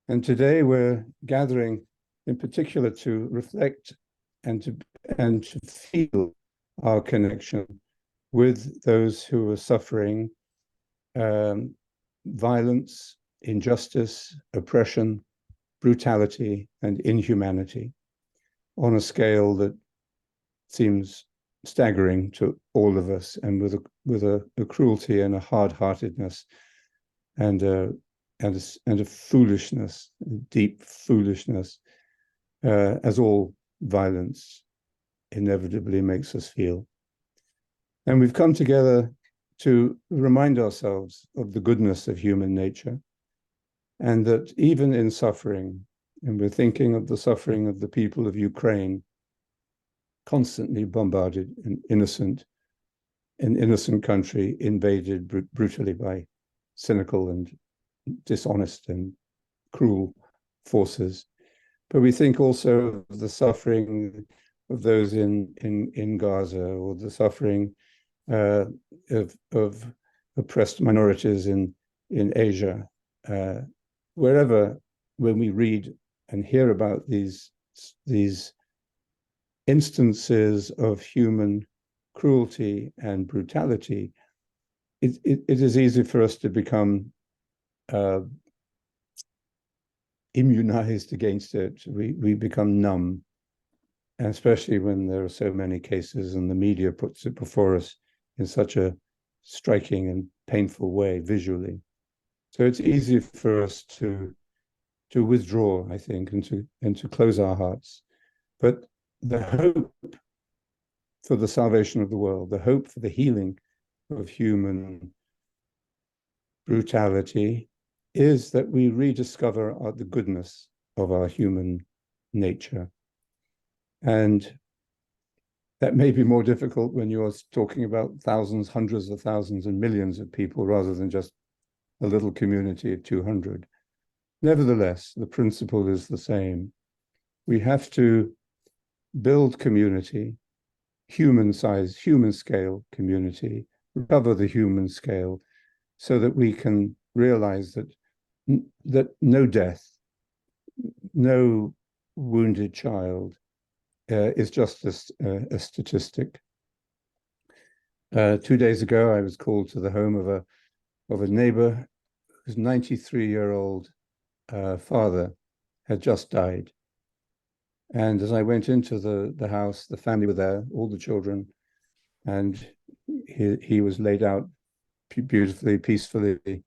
And today we're gathering in particular to reflect and to feel our connection with those who are suffering violence, injustice, oppression, brutality, and inhumanity on a scale that seems staggering to all of us, and with a cruelty and a hard-heartedness and a foolishness, a deep foolishness, as all violence inevitably makes us feel. And we've come together to remind ourselves of the goodness of human nature, and that even in suffering, and we're thinking of the suffering of the people of Ukraine, constantly bombarded, an innocent country invaded brutally by cynical and dishonest and cruel forces. But we think also of the suffering of those in Gaza, or the suffering of oppressed minorities in Asia. Wherever, when we read and hear about these instances of human cruelty and brutality, it is easy for us to become immunized against it. We become numb, and especially when there are so many cases and the media puts it before us in such a striking and painful way visually. So it's easy for us to withdraw, I think, and to close our hearts. But the hope for the salvation of the world, the hope for the healing of human brutality, is that we rediscover the goodness of our human nature. And that may be more difficult when you're talking about thousands, hundreds of thousands, and millions of people, rather than just a little community of 200. Nevertheless, the principle is the same. We have to build community, human size, human scale community, recover the human scale, so that we can realize that no death, no wounded child is just a statistic. 2 days ago, I was called to the home of a neighbor whose 93-year-old father had just died. And as I went into the house, the family were there, all the children, and he was laid out beautifully, peacefully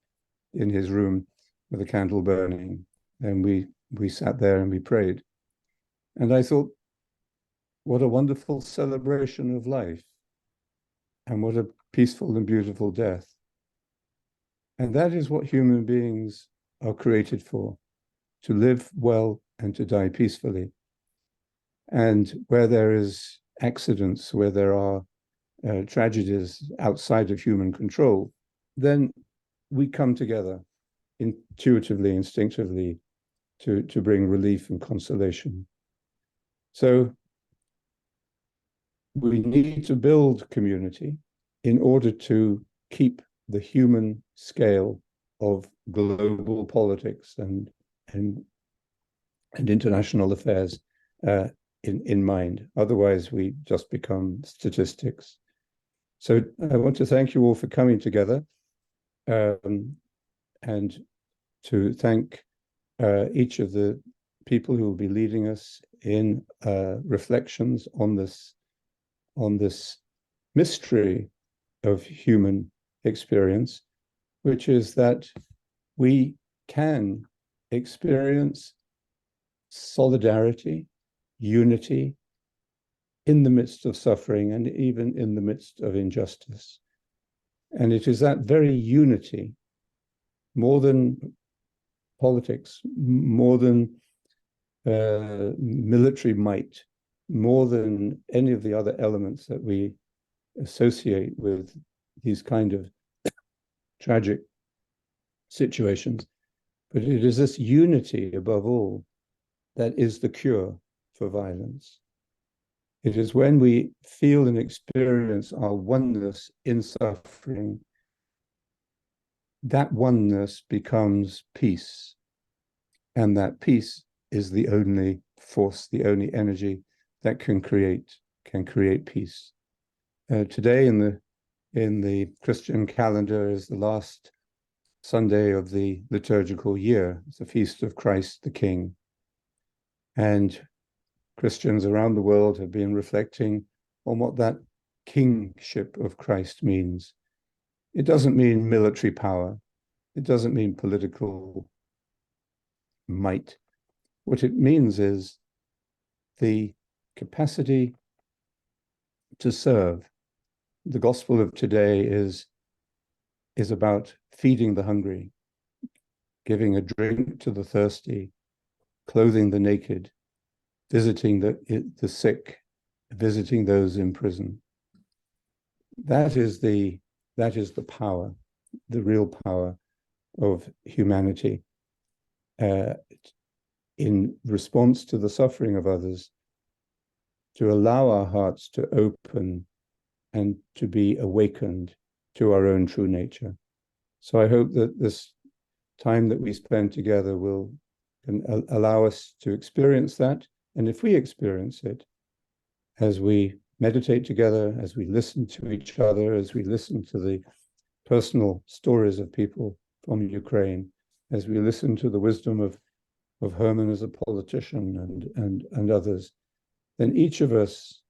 in his room with a candle burning. And we sat there and we prayed. And I thought, what a wonderful celebration of life, and what a peaceful and beautiful death. And that is what human beings are created for, to live well and to die peacefully. And where there is accidents, where there are tragedies outside of human control, then we come together intuitively, instinctively, to bring relief and consolation. So we need to build community in order to keep the human scale of global politics and international affairs in mind. Otherwise, we just become statistics. So I want to thank you all for coming together, and to thank each of the people who will be leading us in reflections on this mystery of human experience, which is that we can experience solidarity, unity in the midst of suffering, and even in the midst of injustice. And it is that very unity, more than politics, more than military might, more than any of the other elements that we associate with these kind of tragic situations. But it is this unity, above all, that is the cure for violence. It is when we feel and experience our oneness in suffering, that oneness becomes peace. And that peace is the only force, the only energy that can create peace. Today in the Christian calendar is the last Sunday of the liturgical year. It's the feast of Christ the King. And Christians around the world have been reflecting on what that kingship of Christ means. It doesn't mean military power. It doesn't mean political might. What it means is the capacity to serve. The gospel of today is about feeding the hungry, giving a drink to the thirsty, clothing the naked, visiting the sick, visiting those in prison. That is the power, the real power of humanity. In response to the suffering of others, to allow our hearts to open and to be awakened to our own true nature. So I hope that this time that we spend together will allow us to experience that. And if we experience it, as we meditate together, as we listen to each other, as we listen to the personal stories of people from Ukraine, as we listen to the wisdom of Herman as a politician and others, then each of us,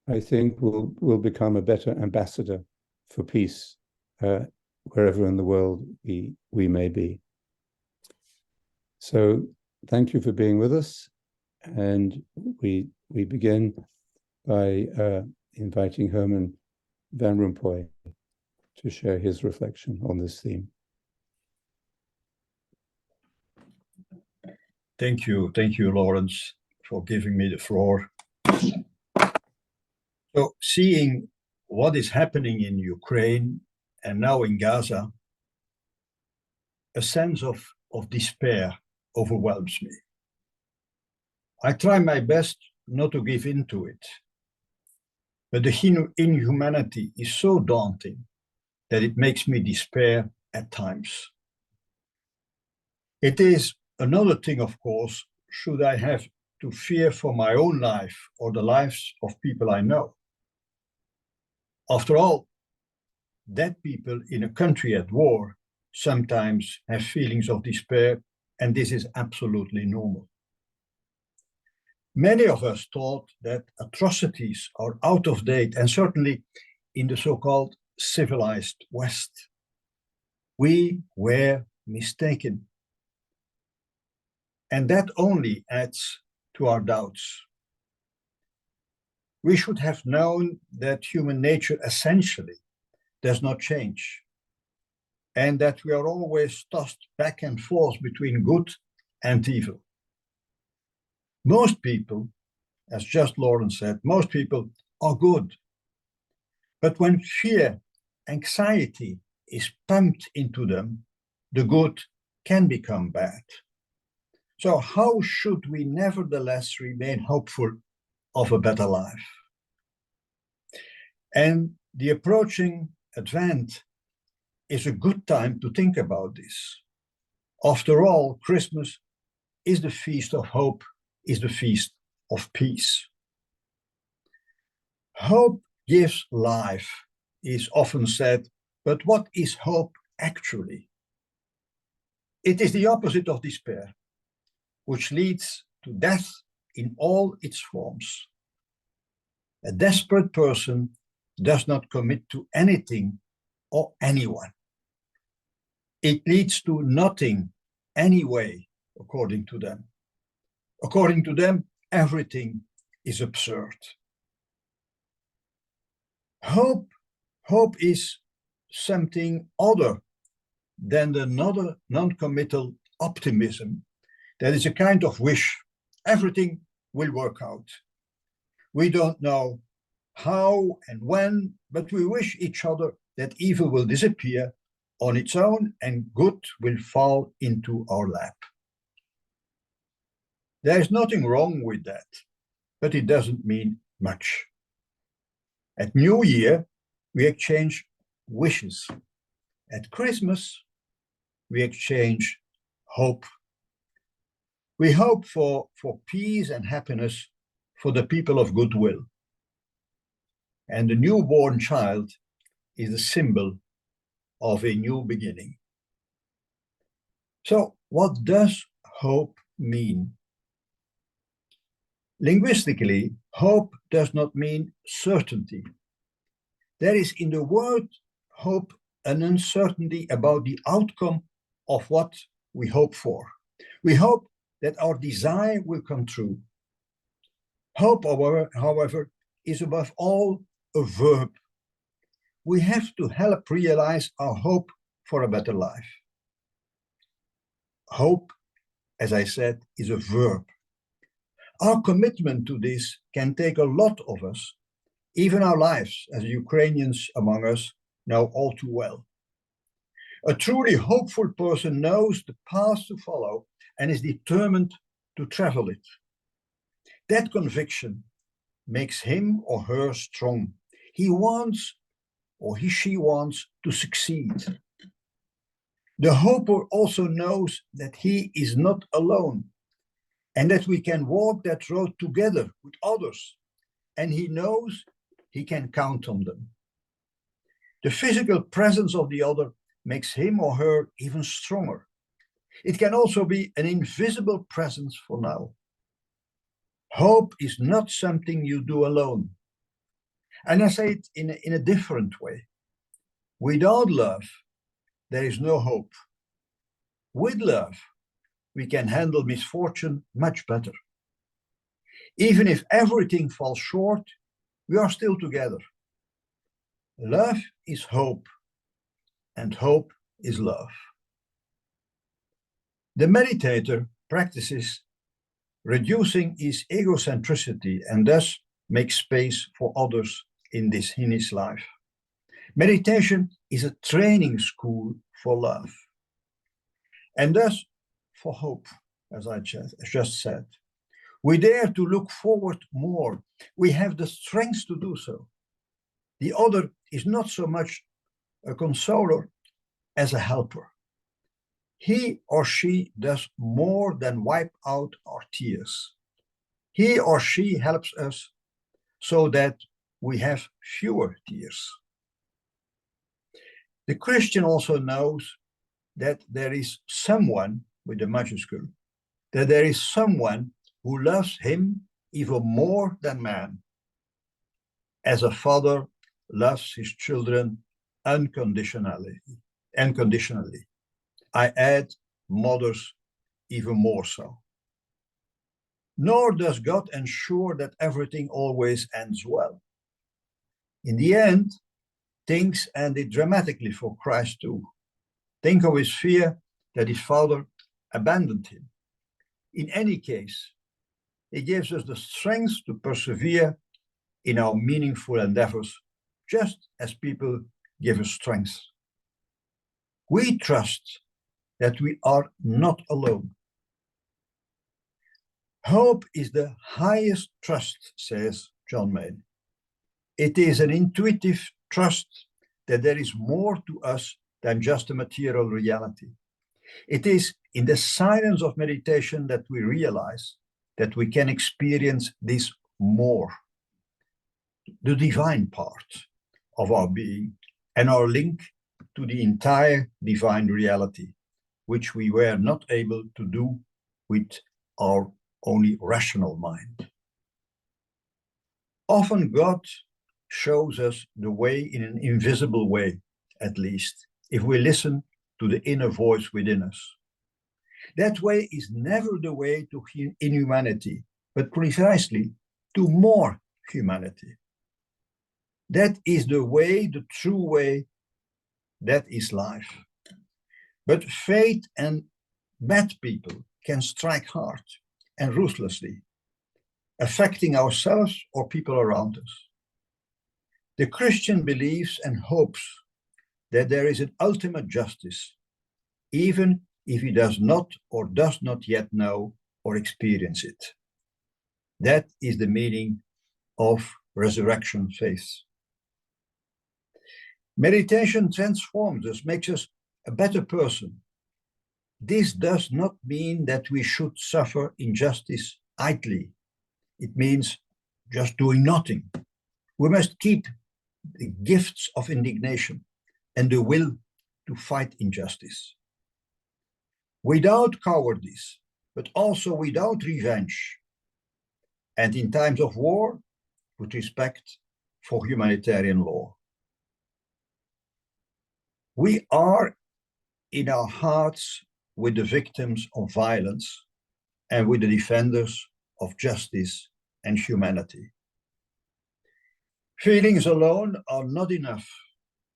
I think, will become a better ambassador for peace wherever in the world we may be. So thank you for being with us. And we begin by inviting Herman Van Rompuy to share his reflection on this theme. Thank you, Laurence, for giving me the floor. So, seeing what is happening in Ukraine and now in Gaza, a sense of despair overwhelms me. I try my best not to give in to it, but the inhumanity is so daunting that it makes me despair at times. It is another thing, of course, should I have to fear for my own life or the lives of people I know. After all, dead people in a country at war sometimes have feelings of despair, and this is absolutely normal. Many of us thought that atrocities are out of date, and certainly in the so-called civilized West. We were mistaken. And that only adds to our doubts. We should have known that human nature essentially does not change, and that we are always tossed back and forth between good and evil. Most people, as just Laurence said, most people are good. But when fear, anxiety is pumped into them, the good can become bad. So how should we nevertheless remain hopeful of a better life? And the approaching Advent is a good time to think about this. After all, Christmas is the feast of hope, is the feast of peace. Hope gives life, is often said, but what is hope actually? It is the opposite of despair, which leads to death in all its forms. A desperate person does not commit to anything or anyone. It leads to nothing anyway, according to them. According to them, everything is absurd. Hope is something other than the non-committal optimism that is a kind of wish. Everything will work out. We don't know how and when, but we wish each other that evil will disappear on its own and good will fall into our lap. There is nothing wrong with that, but it doesn't mean much. At New Year, we exchange wishes. At Christmas, we exchange hope. We hope for peace and happiness for the people of goodwill. And the newborn child is the symbol of a new beginning. So, what does hope mean? Linguistically, hope does not mean certainty. There is in the word hope an uncertainty about the outcome of what we hope for. We hope that our desire will come true. Hope, however, is above all a verb. We have to help realize our hope for a better life. Hope, as I said, is a verb. Our commitment to this can take a lot of us, even our lives, as Ukrainians among us know all too well. A truly hopeful person knows the path to follow and is determined to travel it. That conviction makes him or her strong. He wants, or she wants, to succeed. The hoper also knows that he is not alone and that we can walk that road together with others, and he knows he can count on them. The physical presence of the other makes him or her even stronger. It can also be an invisible presence for now. Hope is not something you do alone. And I say it in a different way. Without love, there is no hope. With love, we can handle misfortune much better. Even if everything falls short, we are still together. Love is hope, and hope is love. The meditator practices reducing his egocentricity and thus makes space for others in his life. Meditation is a training school for love, and thus for hope, as I just said. We dare to look forward more. We have the strength to do so. The other is not so much a consoler as a helper. He or she does more than wipe out our tears. He or she helps us so that we have fewer tears. The Christian also knows that there is someone, with the majuscule, that there is someone who loves him even more than man, as a father loves his children unconditionally. I add mothers even more so. Nor does God ensure that everything always ends well. In the end, things ended dramatically for Christ too. Think of his fear that his father abandoned him. In any case, he gives us the strength to persevere in our meaningful endeavors, just as people give us strength. We trust that we are not alone. Hope is the highest trust, says John Maine. It is an intuitive trust that there is more to us than just a material reality. It is in the silence of meditation that we realize that we can experience this more, the divine part of our being and our link to the entire divine reality, which we were not able to do with our only rational mind. Often God shows us the way in an invisible way, at least, if we listen to the inner voice within us. That way is never the way to inhumanity, but precisely to more humanity. That is the way, the true way, that is life. But fate and bad people can strike hard and ruthlessly, affecting ourselves or people around us. The Christian believes and hopes that there is an ultimate justice, even if he does not or does not yet know or experience it. That is the meaning of resurrection faith. Meditation transforms us, makes us a better person. This does not mean that we should suffer injustice idly. It means just doing nothing. We must keep the gifts of indignation and the will to fight injustice. Without cowardice, but also without revenge. And in times of war, with respect for humanitarian law. We are in our hearts with the victims of violence and with the defenders of justice and humanity. Feelings alone are not enough,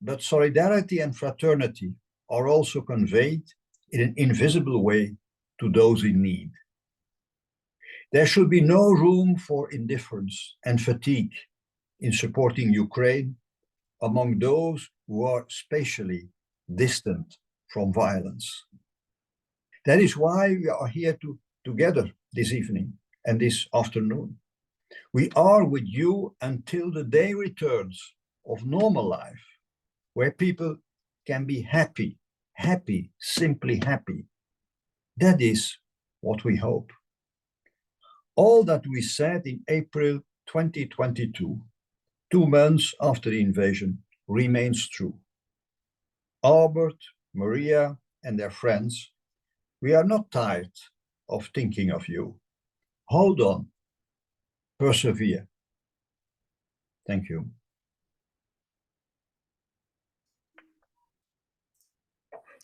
but solidarity and fraternity are also conveyed in an invisible way to those in need. There should be no room for indifference and fatigue in supporting Ukraine among those who are spatially distant from violence. That is why we are here together this evening and this afternoon. We are with you until the day returns of normal life, where people can be happy, simply happy. That is what we hope. All that we said in April 2022, 2 months after the invasion, remains true. Albert, Maria, and their friends, we are not tired of thinking of you. Hold on, persevere. Thank you.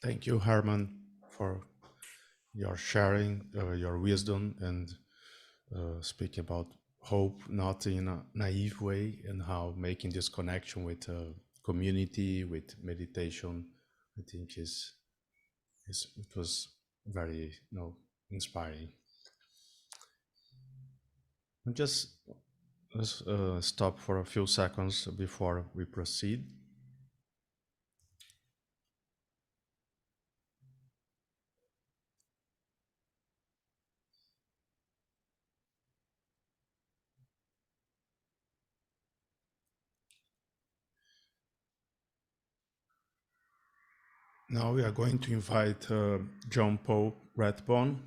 Thank you, Herman, for your sharing, your wisdom, and speaking about hope, not in a naive way, and how making this connection with community, with meditation, I think it was very inspiring. And just let's stop for a few seconds before we proceed. Now we are going to invite John Paul Rathbone.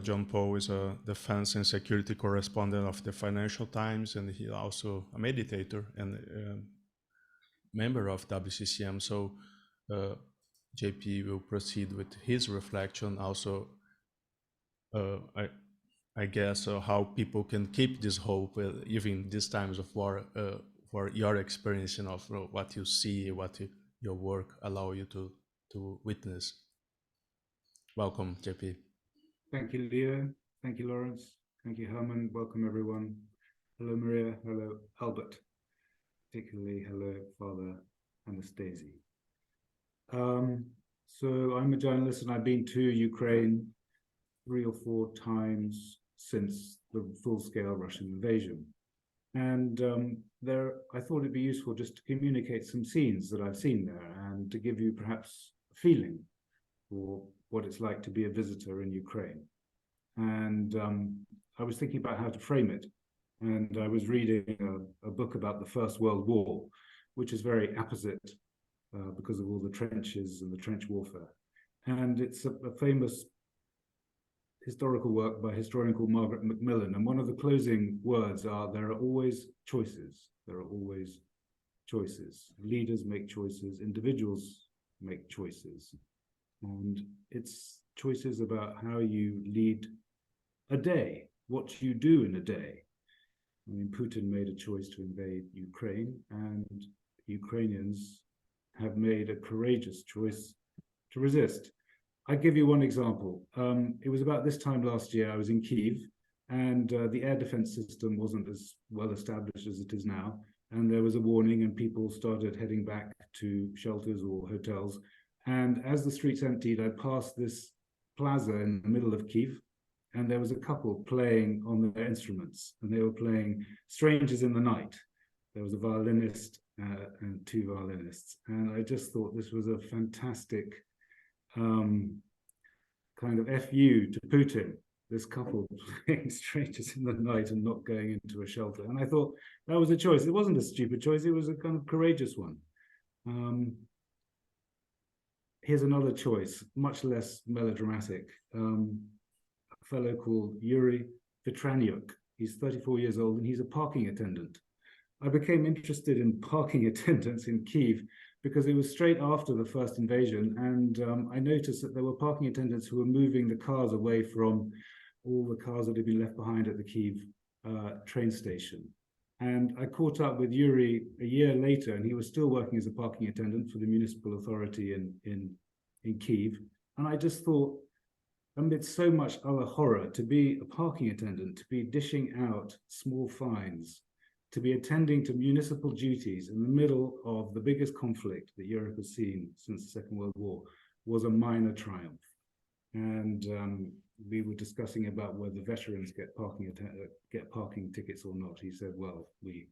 John Paul is a defense and security correspondent of the Financial Times, and he's also a meditator and member of WCCM. So JP will proceed with his reflection. Also, I guess how people can keep this hope even in these times of war, for your experience and of what you see, what your work allow you to witness. Welcome, JP. Thank you, Leo. Thank you, Lawrence. Thank you, Herman. Welcome, everyone. Hello, Maria. Hello, Albert. Particularly, hello, Father Anastasy. So I'm a journalist, and I've been to Ukraine 3 or 4 times since the full-scale Russian invasion. And I thought it'd be useful just to communicate some scenes that I've seen there and to give you perhaps a feeling for what it's like to be a visitor in Ukraine. And I was thinking about how to frame it. And I was reading a book about the First World War, which is very apposite because of all the trenches and the trench warfare. And it's a famous historical work by a historian called Margaret Macmillan. And one of the closing words are, there are always choices. There are always choices. Leaders make choices. Individuals make choices. And it's choices about how you lead a day, what you do in a day. I mean, Putin made a choice to invade Ukraine, and Ukrainians have made a courageous choice to resist. I'll give you one example. It was about this time last year, I was in Kyiv, and the air defense system wasn't as well established as it is now. And there was a warning, and people started heading back to shelters or hotels. And as the streets emptied, I passed this plaza in the middle of Kyiv, and there was a couple playing on their instruments, and they were playing Strangers in the Night. There was a violinist and 2 violinists. And I just thought this was a fantastic kind of FU to Putin, this couple playing Strangers in the Night and not going into a shelter. And I thought that was a choice. It wasn't a stupid choice. It was a kind of courageous one. here's another choice, much less melodramatic. A fellow called Yuri Vitranyuk. He's 34 years old and he's a parking attendant. I became interested in parking attendants in Kyiv because it was straight after the first invasion, and I noticed that there were parking attendants who were moving the cars away from all the cars that had been left behind at the Kyiv train station. And I caught up with Yuri a year later, and he was still working as a parking attendant for the municipal authority in Kyiv. And I just thought, amidst so much other horror, to be a parking attendant, to be dishing out small fines, to be attending to municipal duties in the middle of the biggest conflict that Europe has seen since the Second World War, was a minor triumph. And we were discussing about whether veterans get parking tickets or not. He said, well, we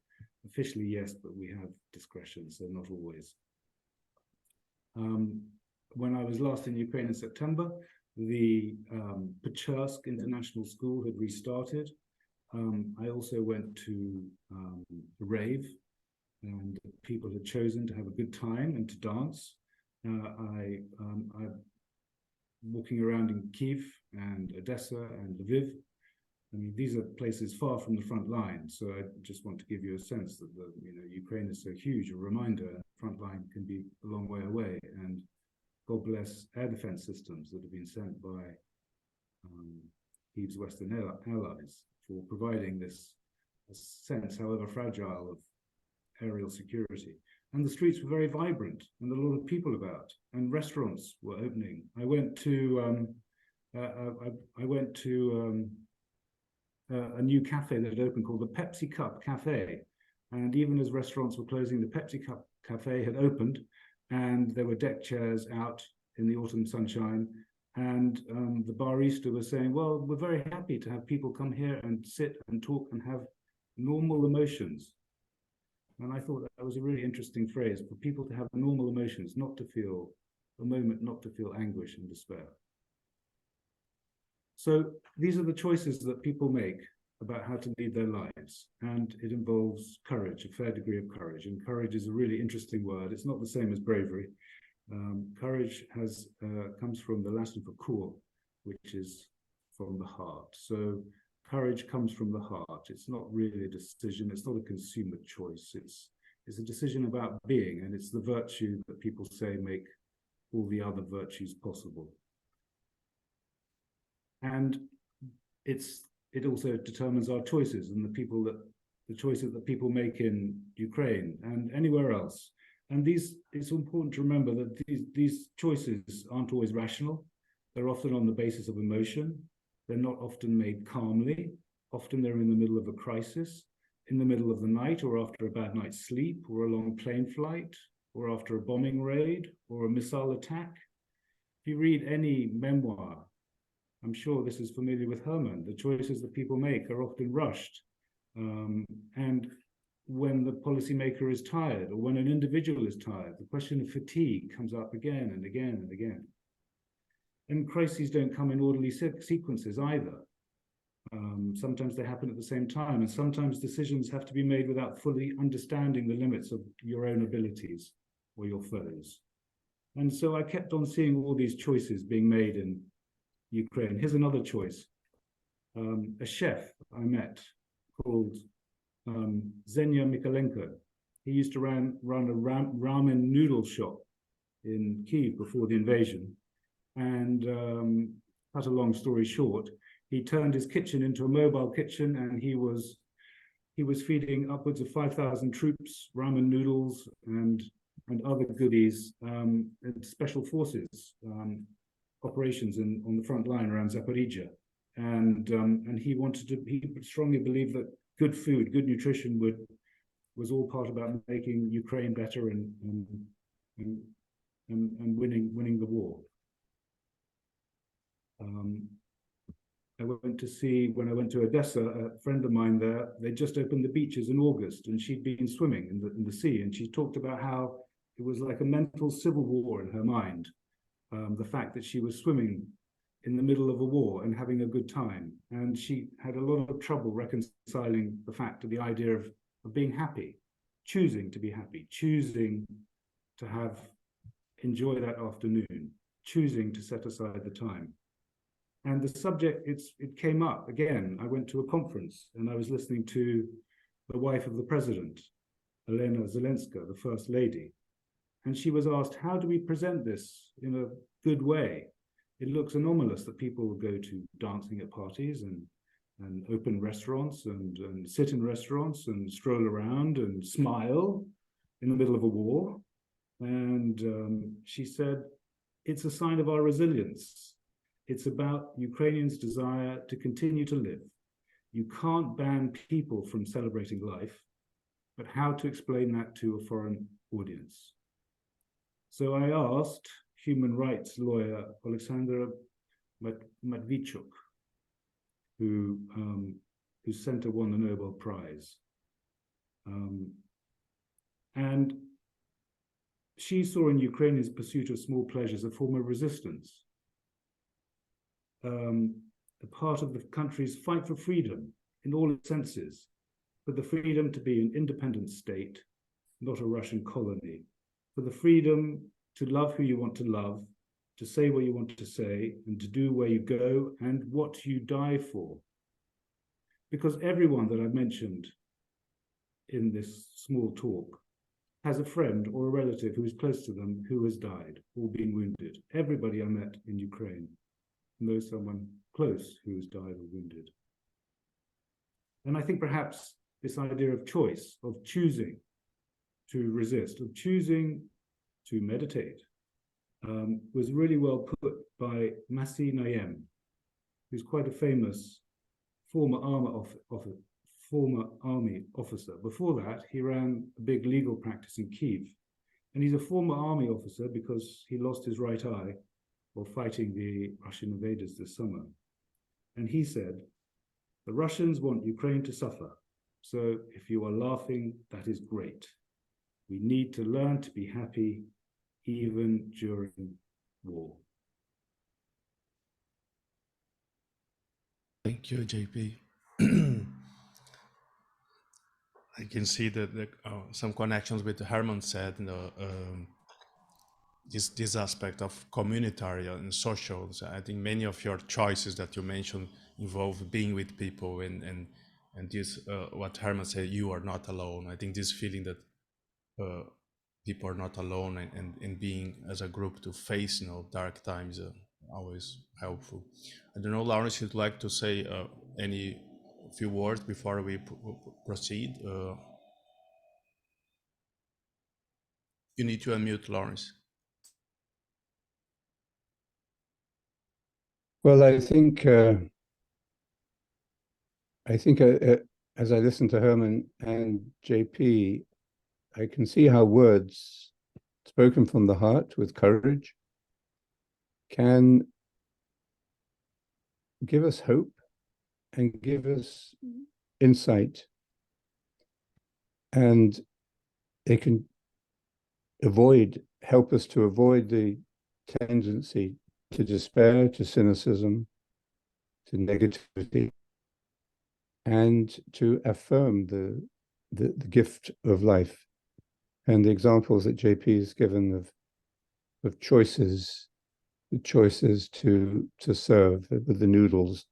officially yes, but we have discretion, so not always. When I was last in Ukraine in September, the Pechersk International School had restarted. I also went to a rave, and people had chosen to have a good time and to dance. Walking around in Kyiv and Odessa and Lviv. I mean, these are places far from the front line. So I just want to give you a sense that Ukraine is so huge, a reminder the front line can be a long way away. And God bless air defense systems that have been sent by Kyiv's Western allies for providing this sense, however fragile, of aerial security. And the streets were very vibrant, and a lot of people about, and restaurants were opening. I went to a new cafe that had opened called the Pepsi Cup Cafe, and even as restaurants were closing, the Pepsi Cup Cafe had opened, and there were deck chairs out in the autumn sunshine, and the barista was saying, "Well, we're very happy to have people come here and sit and talk and have normal emotions." And I thought that was a really interesting phrase, for people to have normal emotions, not to feel anguish and despair. So these are the choices that people make about how to lead their lives. And it involves courage, a fair degree of courage. And courage is a really interesting word. It's not the same as bravery. Courage comes from the Latin for cor, which is from the heart. So courage comes from the heart. It's not really a decision. It's not a consumer choice. It's a decision about being, and it's the virtue that people say make all the other virtues possible. And it also determines our choices and the choices that people make in Ukraine and anywhere else. And it's important to remember that these choices aren't always rational. They're often on the basis of emotion. They're not often made calmly. Often they're in the middle of a crisis, in the middle of the night, or after a bad night's sleep, or a long plane flight, or after a bombing raid, or a missile attack. If you read any memoir, I'm sure this is familiar with Herman, the choices that people make are often rushed. And when the policymaker is tired, or when an individual is tired, the question of fatigue comes up again and again and again. And crises don't come in orderly sequences either. Sometimes they happen at the same time, and sometimes decisions have to be made without fully understanding the limits of your own abilities or your foes. And so I kept on seeing all these choices being made in Ukraine. Here's another choice. A chef I met called Zhenya Mikolenko. He used to run a ramen noodle shop in Kyiv before the invasion. And cut a long story short, he turned his kitchen into a mobile kitchen, and he was feeding upwards of 5,000 troops ramen noodles and other goodies, and special forces operations on the front line around Zaporizhia. And he strongly believed that good food, good nutrition was all part about making Ukraine better and winning the war. When I went to Odessa, a friend of mine there, they just opened the beaches in August, and she'd been swimming in the sea, and she talked about how it was like a mental civil war in her mind. The fact that she was swimming in the middle of a war and having a good time. And she had a lot of trouble reconciling the fact of the idea of being happy, choosing to be happy, choosing to have enjoy that afternoon, choosing to set aside the time. And the subject, it came up again. I went to a conference and I was listening to the wife of the president, Elena Zelenska, the first lady. And she was asked, how do we present this in a good way? It looks anomalous that people will go to dancing at parties and open restaurants and sit in restaurants and stroll around and smile in the middle of a war. And she said, it's a sign of our resilience. It's about Ukrainians' desire to continue to live. You can't ban people from celebrating life, but how to explain that to a foreign audience? So I asked human rights lawyer Alexandra Matvichuk, whose center won the Nobel Prize. And she saw in Ukrainians' pursuit of small pleasures a form of resistance, a part of the country's fight for freedom in all its senses, for the freedom to be an independent state, not a Russian colony, for the freedom to love who you want to love, to say what you want to say, and to do where you go and what you die for. Because everyone that I've mentioned in this small talk has a friend or a relative who is close to them who has died or been wounded. Everybody I met in Ukraine knows someone close who has died or wounded. And I think perhaps this idea of choice, of choosing to resist, of choosing to meditate, was really well put by Masih Naiem, who's quite a famous former army officer. Before that, he ran a big legal practice in Kyiv. And he's a former army officer because he lost his right eye while fighting the Russian invaders this summer. And he said, the Russians want Ukraine to suffer. So if you are laughing, that is great. We need to learn to be happy even during war. Thank you, JP. I can see that some connections with Herman said, this aspect of communitarian and social. So I think many of your choices that you mentioned involve being with people and this what Herman said, you are not alone. I think this feeling that people are not alone and being as a group to face dark times always helpful. I don't know, Lawrence, you'd like to say any few words before we proceed? You need to unmute, Lawrence. Well, I think as I listen to Herman and JP, I can see how words spoken from the heart with courage can give us hope and give us insight, and they can help us to avoid the tendency to despair, to cynicism, to negativity, and to affirm the gift of life. And the examples that JP has given of choices, the choices to serve with the noodles,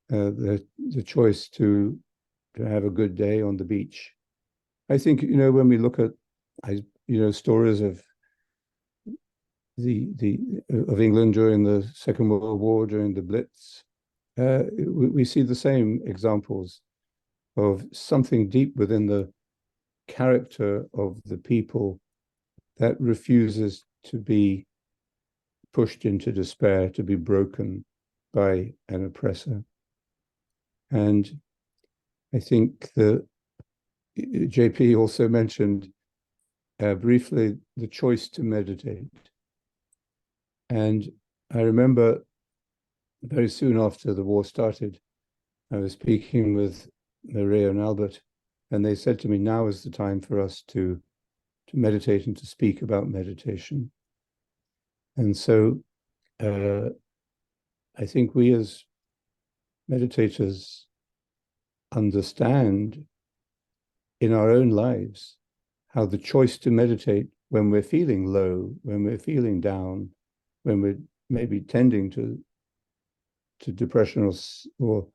the choice to have a good day on the beach. I think, when we look at stories of of England during the Second World War, during the Blitz, we see the same examples of something deep within the character of the people that refuses to be pushed into despair, to be broken by an oppressor. And I think that JP also mentioned briefly the choice to meditate. And I remember very soon after the war started, I was speaking with Maria and Albert, and they said to me, now is the time for us to meditate and to speak about meditation. And so I think we as meditators understand in our own lives how the choice to meditate when we're feeling low, when we're feeling down, when we're maybe tending to depression or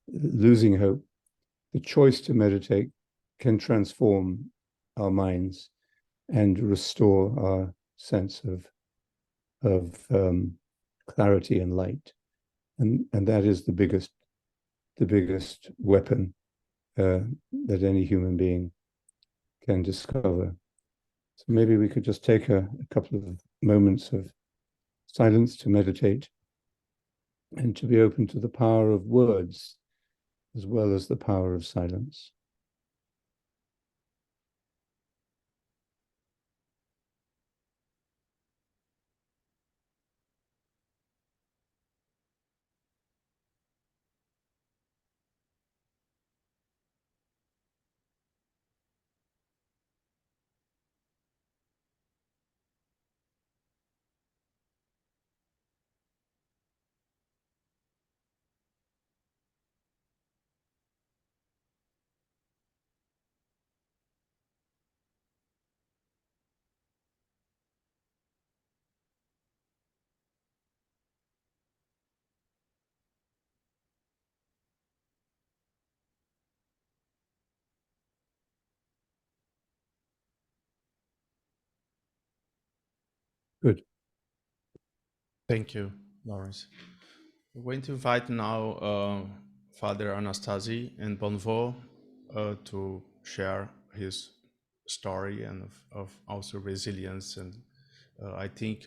losing hope, the choice to meditate can transform our minds and restore our sense of clarity and light, and that is the biggest weapon that any human being can discover. So maybe we could just take a couple of moments of silence to meditate and to be open to the power of words as well as the power of silence. Good. Thank you, Lawrence. We're going to invite now Father Anastasy and Bonvo to share his story and of also resilience. And I think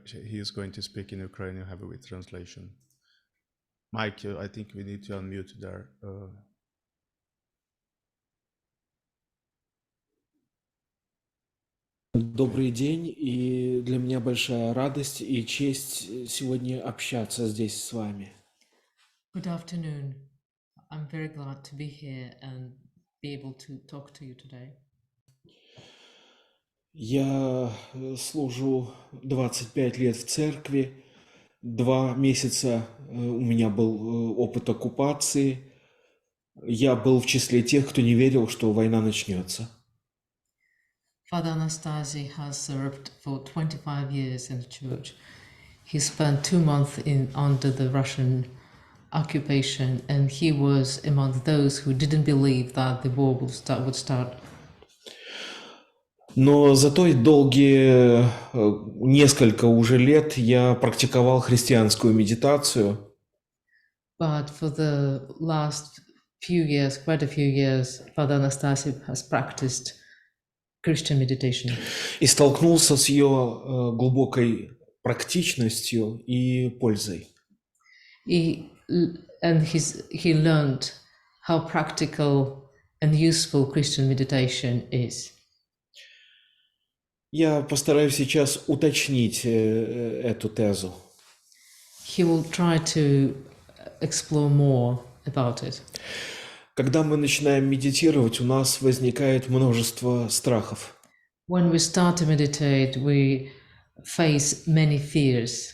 he is going to speak in Ukrainian, have a with translation. Mike, I think we need to unmute there. Добрый день, и для меня большая радость и честь сегодня общаться здесь с вами. Good afternoon. I'm very glad to be here and be able to talk to you today. Я служу 25 лет в церкви, 2 месяца у меня был опыт оккупации. Я был в числе тех, кто не верил, что война начнется. Father Anastasy has served for 25 years in the church. He spent 2 months under the Russian occupation, and he was among those who didn't believe that the war would start. Но за то долгие несколько уже лет я практиковал христианскую медитацию. But for the last few years, quite a few years, Father Anastasy has practiced Christian meditation. И столкнулся с ее глубокой практичностью и пользой. He learned how practical and useful Christian meditation is. Я постараюсь сейчас уточнить эту тезу. He will try to explore more about it. Когда мы начинаем медитировать, у нас возникает множество страхов. When we start to meditate, we face many fears.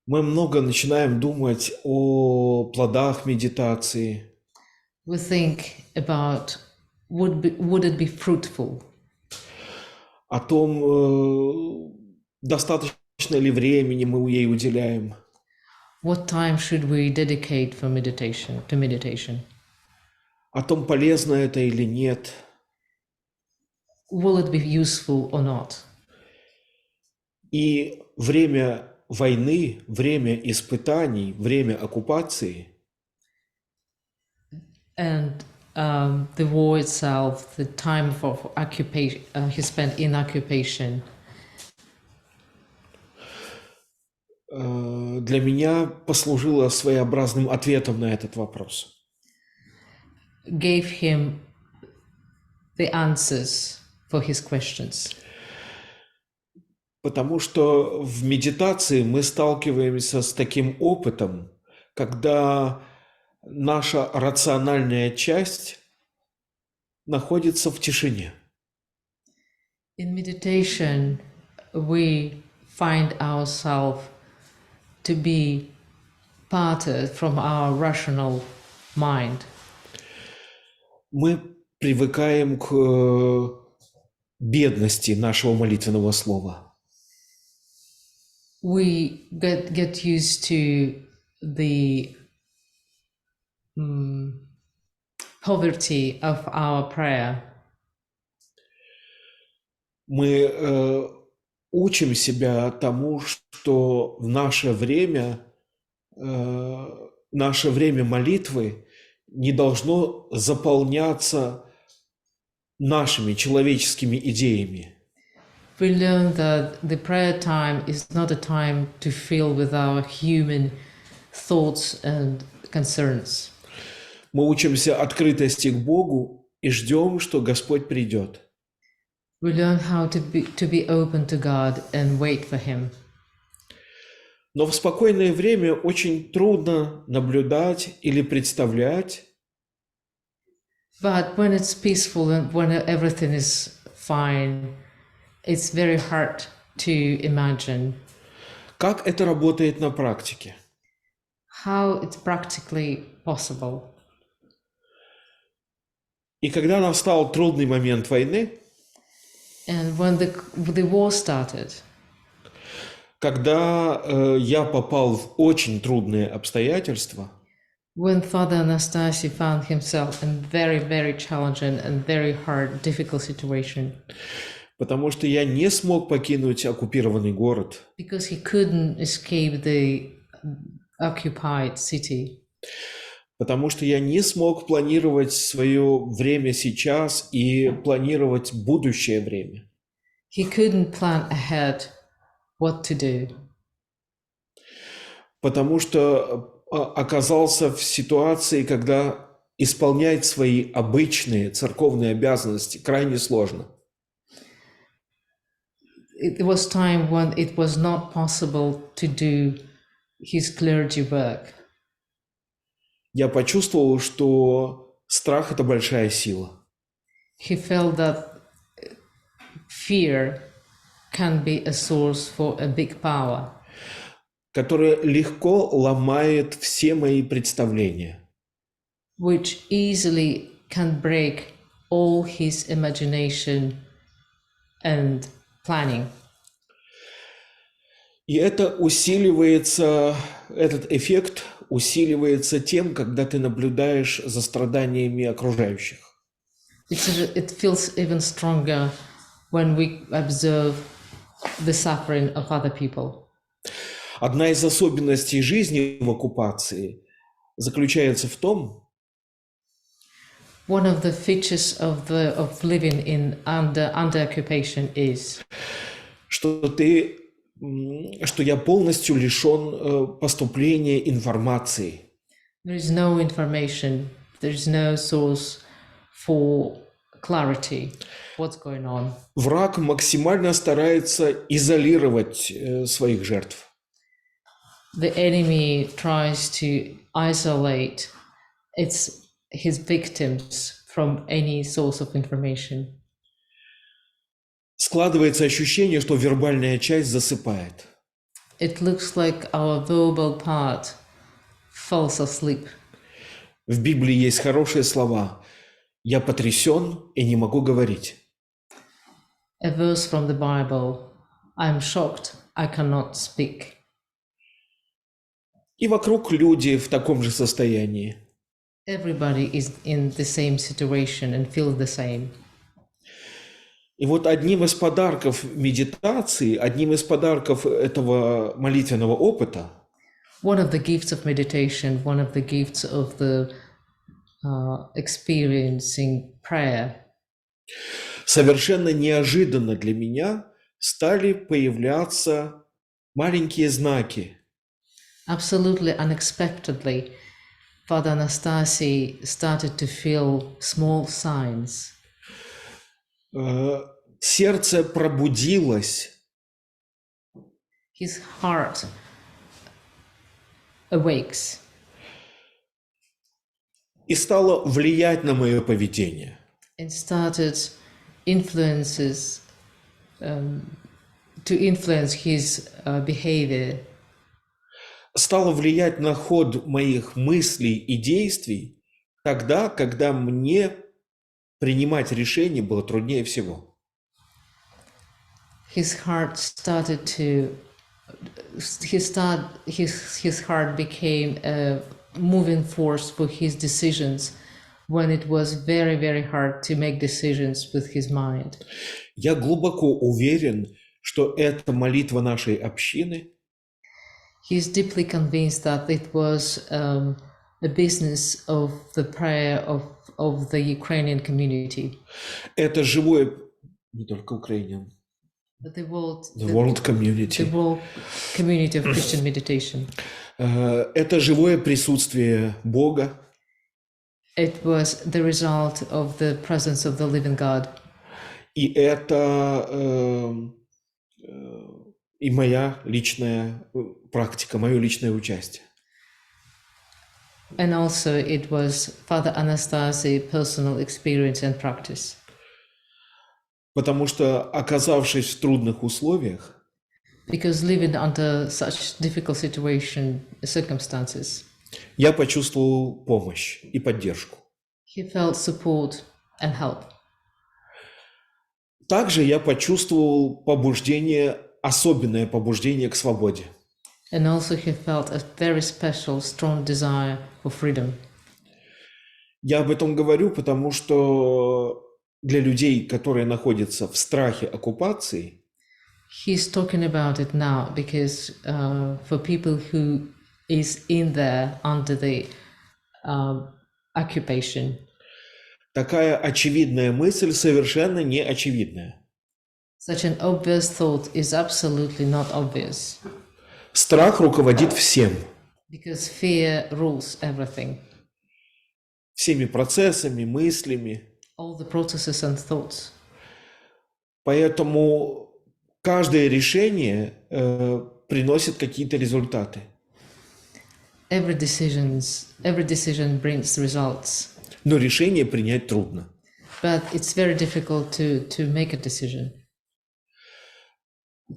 Мы много начинаем думать о плодах медитации. We think about would it be fruitful? О том, достаточно ли времени мы ей уделяем. What time should we dedicate to meditation? О том, полезно это или нет. Will it be useful or not? И время войны, время испытаний, время оккупации And the war itself, the time for occupation, he spent in occupation, для меня послужило своеобразным ответом на этот вопрос. gave him the answers for his questions. Потому что в медитации мы сталкиваемся с таким опытом, когда наша рациональная часть находится в тишине. In meditation, we find ourselves to be parted from our rational mind. Мы привыкаем к бедности нашего молитвенного слова. We get used to the poverty of our prayer. Мы учим себя тому, что в наше время молитвы не должно заполняться нашими человеческими идеями. We learn that the prayer time is not a time to fill with our human thoughts and concerns. Мы учимся открытости к Богу и ждем, что Господь придет. We learn how to be open to God and wait for Him. Но в спокойное время очень трудно наблюдать или представлять, But when it's peaceful and when everything is fine, it's very hard to imagine как это работает на практике. how it's practically possible. И когда настал трудный момент войны, And when the war started, когда я попал в очень трудные обстоятельства, when Father Anastasy found himself in very, very challenging and very hard, difficult situation, потому что я не смог покинуть оккупированный город, because he couldn't escape the occupied city, потому что я не смог планировать свое время сейчас и планировать будущее время. he couldn't plan ahead what to do, Потому что оказался в ситуации, когда исполнять свои обычные церковные обязанности крайне сложно. It was time when it was not possible to do his clergy work. Я почувствовал, что страх – это большая сила. He felt that fear can be a source for a big power, которая легко ломает все мои представления. which easily can break all his imagination and planning. И это усиливается, этот эффект усиливается тем, когда ты наблюдаешь за страданиями окружающих. It feels even stronger when we observe the suffering of other people. Одна из особенностей жизни в оккупации заключается в том, One of the features of living in under occupation is что я полностью лишен поступления информации. there is no information, there is no source for clarity what's going on. Враг максимально старается изолировать своих жертв. The enemy tries to isolate his victims from any source of information. Складывается ощущение, что вербальная часть засыпает. It looks like our verbal part falls asleep. В Библии есть хорошие слова. Я потрясен и не могу говорить. A verse from the Bible, I'm shocked, I cannot speak. И вокруг люди в таком же состоянии. Everybody is in the same situation and feels the same. И вот одним из подарков медитации, одним из подарков этого молитвенного опыта One of the gifts of meditation, one of the gifts of the experiencing prayer, совершенно неожиданно для меня стали появляться маленькие знаки. absolutely unexpectedly, Father Anastasy started to feel small signs. Сердце пробудилось, His heart awakes и стало влиять на мое поведение. and started to influence his behavior, Стало влиять на ход моих мыслей и действий тогда, когда мне принимать решения было труднее всего. His heart started to his heart became a moving force for his decisions when it was very, very hard to make decisions with his mind. Я глубоко уверен, что это молитва нашей общины, He's deeply convinced that it was a business of the prayer of the Ukrainian community. это живое, не только Украине, But the world community. the world community of Christian meditation. Это живое присутствие Бога, It was the result of the presence of the living God. и это и моя личная практика, мое личное участие. And also it was Father Anastasy personal experience and practice. Потому что, оказавшись в трудных условиях, Because living under such difficult circumstances, я почувствовал помощь и поддержку. he felt support and help. Также я почувствовал побуждение, особенное побуждение к свободе. And also he felt a very special, strong desire for freedom. Я об этом говорю, потому что для людей, которые находятся в страхе оккупации, He's talking about it now because for people who is in there under the occupation, такая очевидная мысль совершенно не очевидная. such an obvious thought is absolutely not obvious. Страх руководит всем, Because fear rules everything. всеми процессами, мыслями. All the processes and thoughts. Поэтому каждое решение приносит какие-то результаты. Every decision brings results. Но решение принять трудно. But it's very difficult to make a decision.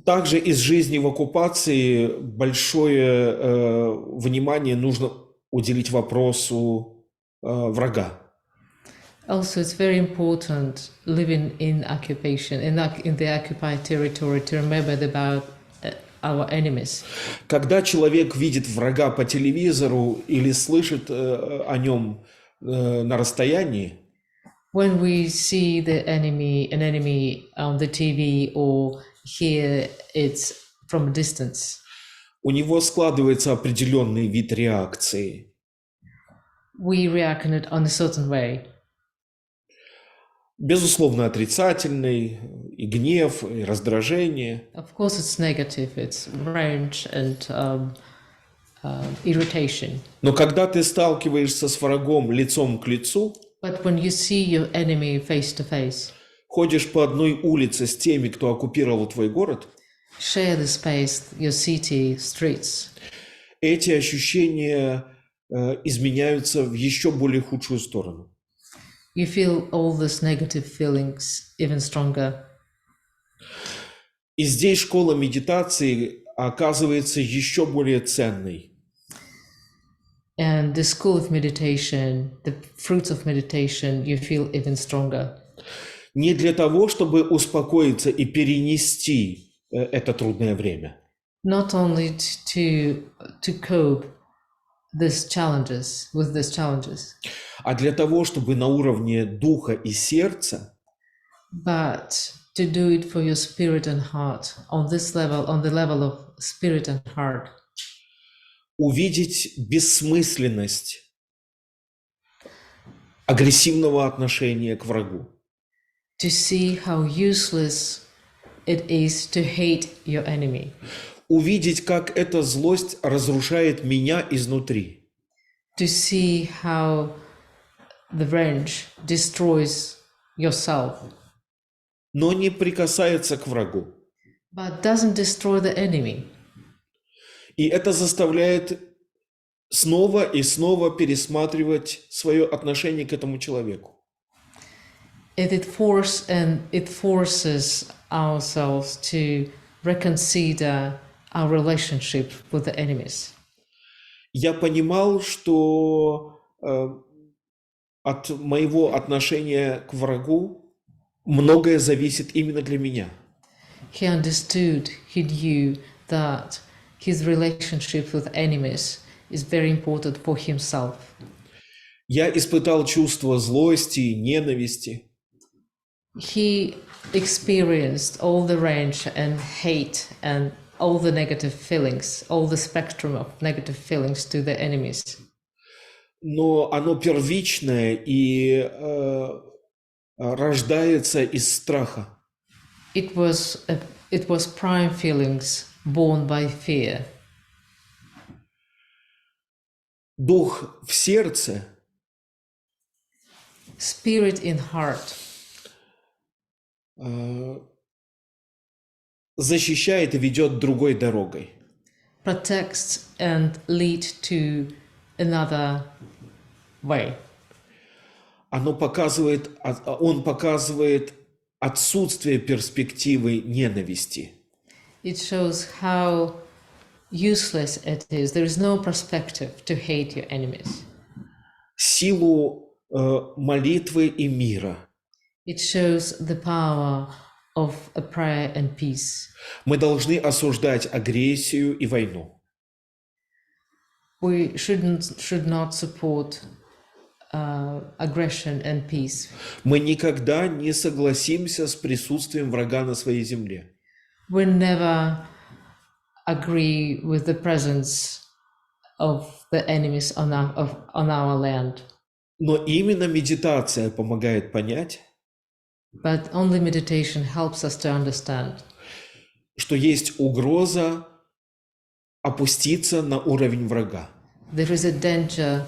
Также из жизни в оккупации большое внимание нужно уделить вопросу врага. Also, it's very important living in occupation, in the occupied territory, to remember about our enemies. Когда человек видит врага по телевизору или слышит о нем на расстоянии, When we see an enemy on the TV or hear it from a distance, у него складывается определенный вид реакции. we react on a certain way. Безусловно, отрицательный, и гнев, и раздражение. Of course, it's negative. It's rage and irritation. Но когда ты сталкиваешься с врагом лицом к лицу, But when you see your enemy face to face, ходишь по одной улице с теми, кто оккупировал твой город, share the space, your city, streets, эти ощущения изменяются в еще более худшую сторону. you feel all these negative feelings even stronger. И здесь школа медитации оказывается еще более ценной. And the school of meditation, the fruits of meditation, you feel even stronger. Не для того, чтобы успокоиться и перенести это трудное время, Not only to cope with these challenges, а для того, чтобы на уровне духа и сердца but to do it for your spirit and heart on this level, on the level of spirit and heart. увидеть бессмысленность агрессивного отношения к врагу. To see how useless it is to hate your enemy. Увидеть, как эта злость разрушает меня изнутри. To see how the rage destroys yourself, Но не прикасается к врагу. but doesn't destroy the enemy. И это заставляет снова и снова пересматривать свое отношение к этому человеку. It forces ourselves to reconsider our relationship with the enemies. Я понимал, что от моего отношения к врагу многое зависит именно для меня. He understood, he knew that his relationship with enemies is very important for himself. Я испытал чувство злости, ненависти. He experienced all the range and hate and all the negative feelings, all the spectrum of negative feelings to the enemies. Но оно первичное и рождается из страха. It was prime feelings born by fear. Дух в сердце Spirit in heart защищает и ведет другой дорогой. protects and lead to another way. Он показывает отсутствие перспективы ненависти. It shows how useless it is. There is no perspective to hate your enemies. Силу молитвы и мира. It shows the power of a prayer and peace. Мы должны осуждать агрессию и войну. We should not support aggression and peace. Мы никогда не согласимся с присутствием врага на своей земле. We never agree with the presence of the enemies on our land. Но именно медитация помогает понять, But only meditation helps us to understand что есть угроза опуститься на уровень врага. there is a danger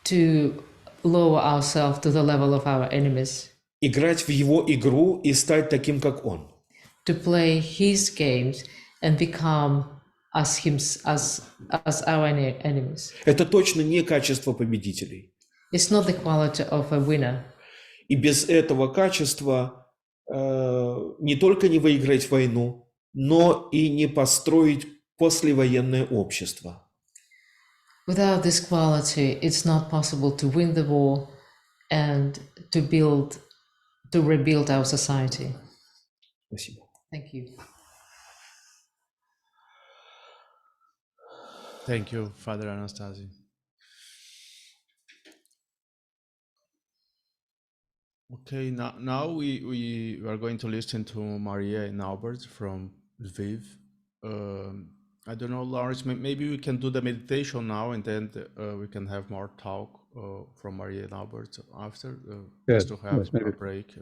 to lower ourselves to the level of our enemies, Играть в его игру и стать таким, как он. to play his games and become as our enemies. Это точно не качество победителей. It's not the quality of a winner. И без этого качества не только не выиграть войну, но и не построить послевоенное общество. Without this quality, it's not possible to win the war and to rebuild our society. Спасибо. Thank you. Thank you, Father Anastasy. Okay, now we are going to listen to Maria and Albert from Lviv. I don't know, Lawrence, maybe we can do the meditation now and then we can have more talk from Maria and Albert after, just to have a break.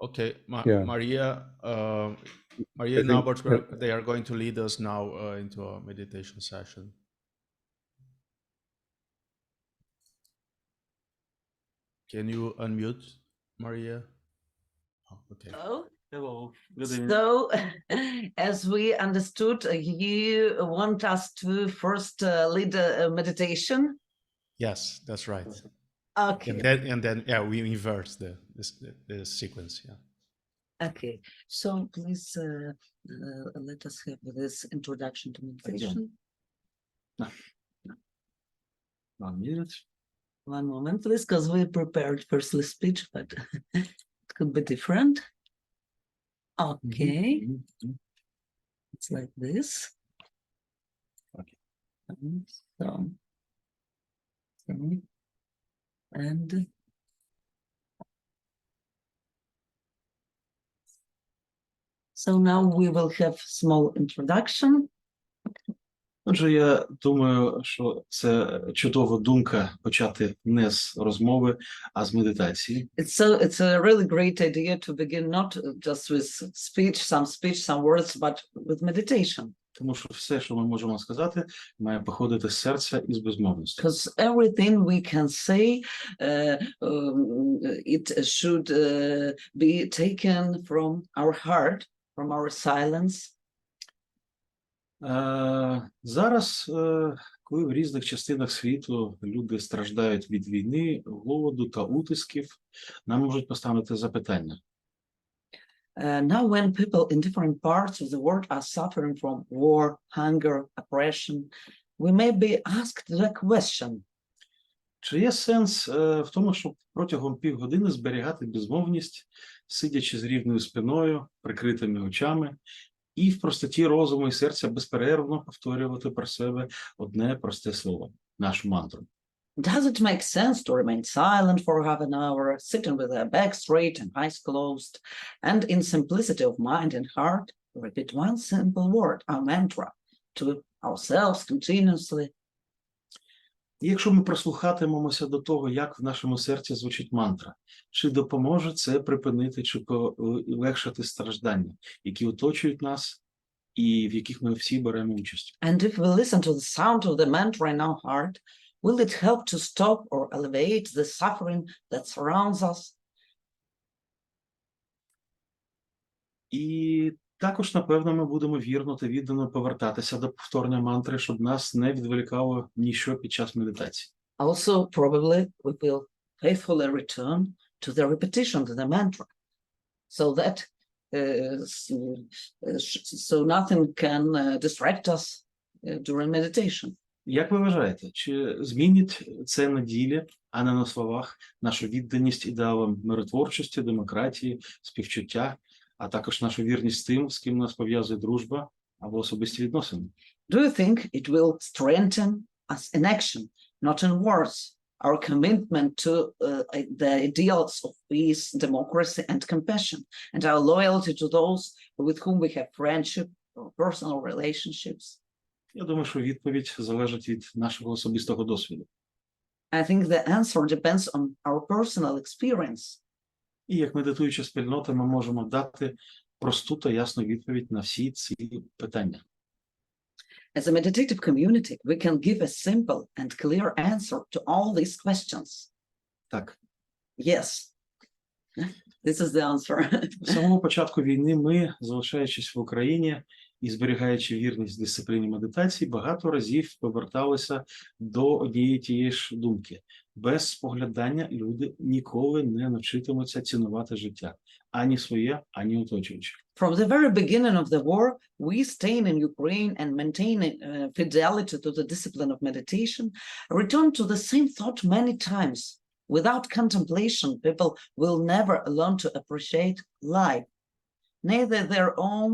Okay, Maria and Albert, they are going to lead us now into a meditation session. Can you unmute, Maria? Oh, okay. Hello. So, as we understood, you want us to first lead a meditation? Yes, that's right. Okay. And then yeah, we invert the sequence. Yeah. Okay. So please let us have this introduction to meditation. No. 1 minute. One moment, please, because we prepared firstly speech, but it could be different. Okay. It's like this. Okay. And so now we will have small introduction. Отже, я думаю, що це чудова думка почати не з розмови, а з медитації. It's a really great idea to begin not just with speech, some words, but with meditation. Тому що все, що ми можемо сказати, має походити з серця і з безмовності. Because everything we can say, it should be taken from our heart, from our silence. Зараз, коли в різних частинах світу люди страждають від війни, голоду та утисків, нам можуть поставити запитання. Now when people in different parts of the world are suffering from war, hunger, oppression, we may be asked the question. Чи є сенс в тому, щоб протягом півгодини зберігати безмовність, сидячи з рівною спиною, прикритими очами, і в простоті розуму і серця безперервно повторювати про себе одне просте слово, нашу мантру? Does it make sense to remain silent for half an hour, sitting with our back straight and eyes closed, and in simplicity of mind and heart, repeat one simple word, our mantra, to ourselves continuously? І якщо ми прислухатимемося до того, як в нашому серці звучить мантра, чи допоможе це припинити чи полегшити страждання, які оточують нас і в яких ми всі беремо участь? And if we listen to the sound of the mantra in our heart, will it help to stop or alleviate the suffering that surrounds us? І також, напевно, ми будемо вірно та віддано повертатися до повторення мантри, щоб нас не відволікало ніщо під час медитації. Also, probably we will faithfully return to the repetition of the mantra, so that so nothing can distract us during meditation. Як ви вважаєте, чи змінить це на ділі, а не на словах, нашу відданість ідеалам миротворчості, демократії, співчуття, а також нашу вірність тим, з ким нас пов'язує дружба або особисті відносини? Do you think it will strengthen us in action, not in words, our commitment to the ideals of peace, democracy, and compassion, and our loyalty to those with whom we have friendship or personal relationships? Я думаю, що відповідь залежить від нашого особистого досвіду. I think the answer depends on our personal experience. І як медитуюча спільнота ми можемо дати просту та ясну відповідь на всі ці питання. As a meditative community, we can give a simple and clear answer to all these questions. Так. Yes, this is the answer. З самого початку війни ми, залишаючись в Україні і зберігаючи вірність дисципліні медитації, багато разів поверталися до однієї тієї ж думки. Без споглядання люди ніколи не навчитимуться цінувати життя. Ані своє, ані оточуюче. From the very beginning of the war, we staying in Ukraine and maintaining fidelity to the discipline of meditation, return to the same thought many times. Without contemplation, people will never learn to appreciate life, neither their own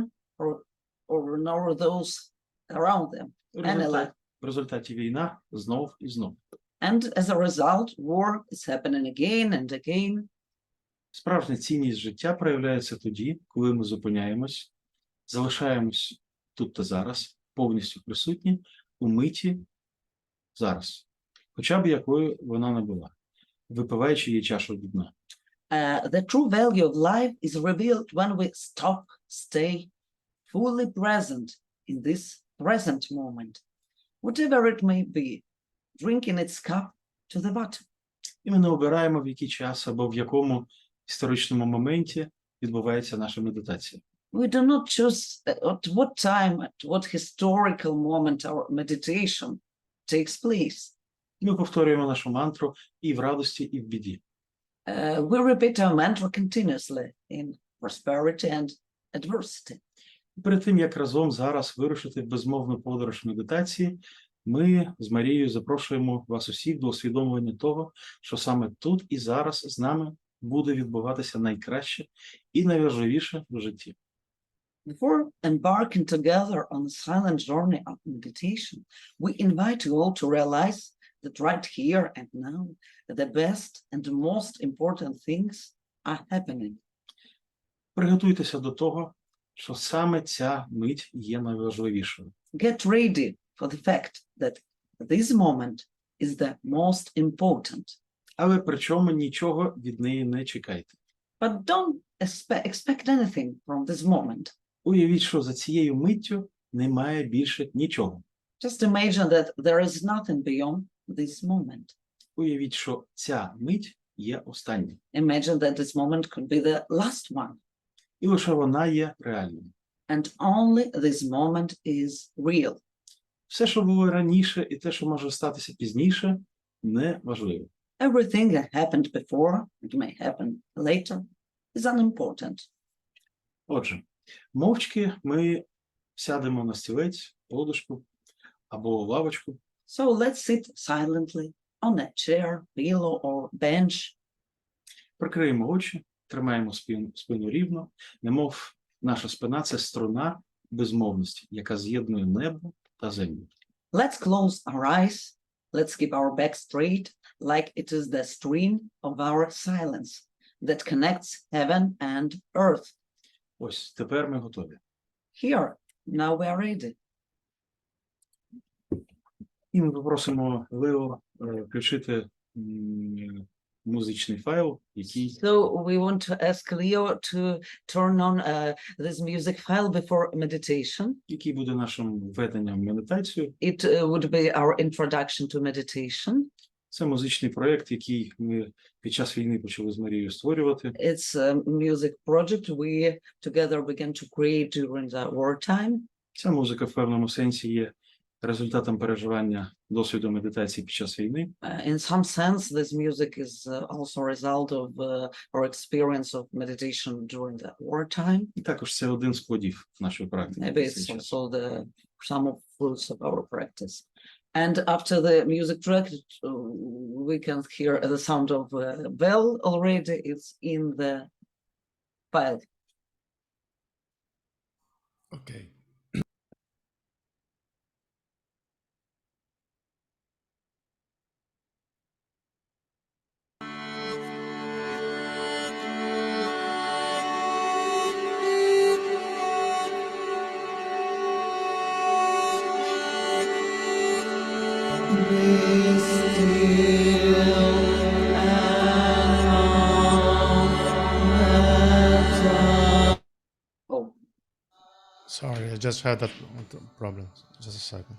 or nor those around them. В результаті війна знов і знов. And as a result, war is happening again and again. Справжня цінність життя проявляється тоді, коли ми зупиняємось, залишаємось тут та зараз, повністю присутні у миті зараз, хоча б якою вона не була, випиваючи її чашу до дна. The true value of life is revealed when we stop, stay fully present in this present moment, whatever it may be, drinking its cup to the bottom. І ми не обираємо, в який час або в якому історичному моменті відбувається наша медитація. We do not choose at what time, at what historical moment our meditation takes place. Ми повторюємо нашу мантру і в радості, і в біді. We repeat our mantra continuously in prosperity and adversity. Перед тим, як разом зараз вирушити в безмовну подорож медитації, ми з Марією запрошуємо вас усіх до усвідомлення того, що саме тут і зараз з нами буде відбуватися найкраще і найважливіше в житті. Before embarking together on the silent journey of meditation, we invite you all to realize that right here and now, the best and the most important things are happening. Приготуйтеся до того, що саме ця мить є найважливішою. Get ready for the fact that this moment is the most important. Але причому нічого від неї не чекайте. But don't expect anything from this moment. Уявіть, що за цією миттю немає більше нічого. Just imagine that there is nothing beyond this moment. Уявіть, що ця мить є остання. Imagine that this moment could be the last one. І лише вона є реальною. And only this moment is real. Все, що було раніше, і те, що може статися пізніше, не важливо. Everything that happened before, it may happen later, is unimportant. Отже, мовчки ми сядемо на стілець, подушку або лавочку. So let's sit silently on a chair, pillow, or bench. Прикриємо очі, тримаємо спину рівно, немов наша спина – це струна безмовності, яка з'єднує небо та землю. Let's close our eyes. Let's keep our back straight, like it is the string of our silence that connects heaven and earth. Ось, тепер ми готові. Here, now we are ready. І ми попросимо Лео включити музичний файл, який So we want to ask Leo to turn on this music file before meditation. який буде нашим введенням в медитацію. It would be our introduction to meditation. Це музичний проєкт, який ми під час війни почали з Марією створювати. It's a music project we together began to create during the wartime. Ця музика в певному сенсі є результатом переживання досвіду медитації під час війни. In some sense, this music is also a result of our experience of meditation during the wartime. І також це один з плодів нашої практики. Maybe it's also some of fruits of our practice. And after the music track, we can hear the sound of a bell already. It's in the file. Okay. Oh, Sorry, I just had that problem. Just a second.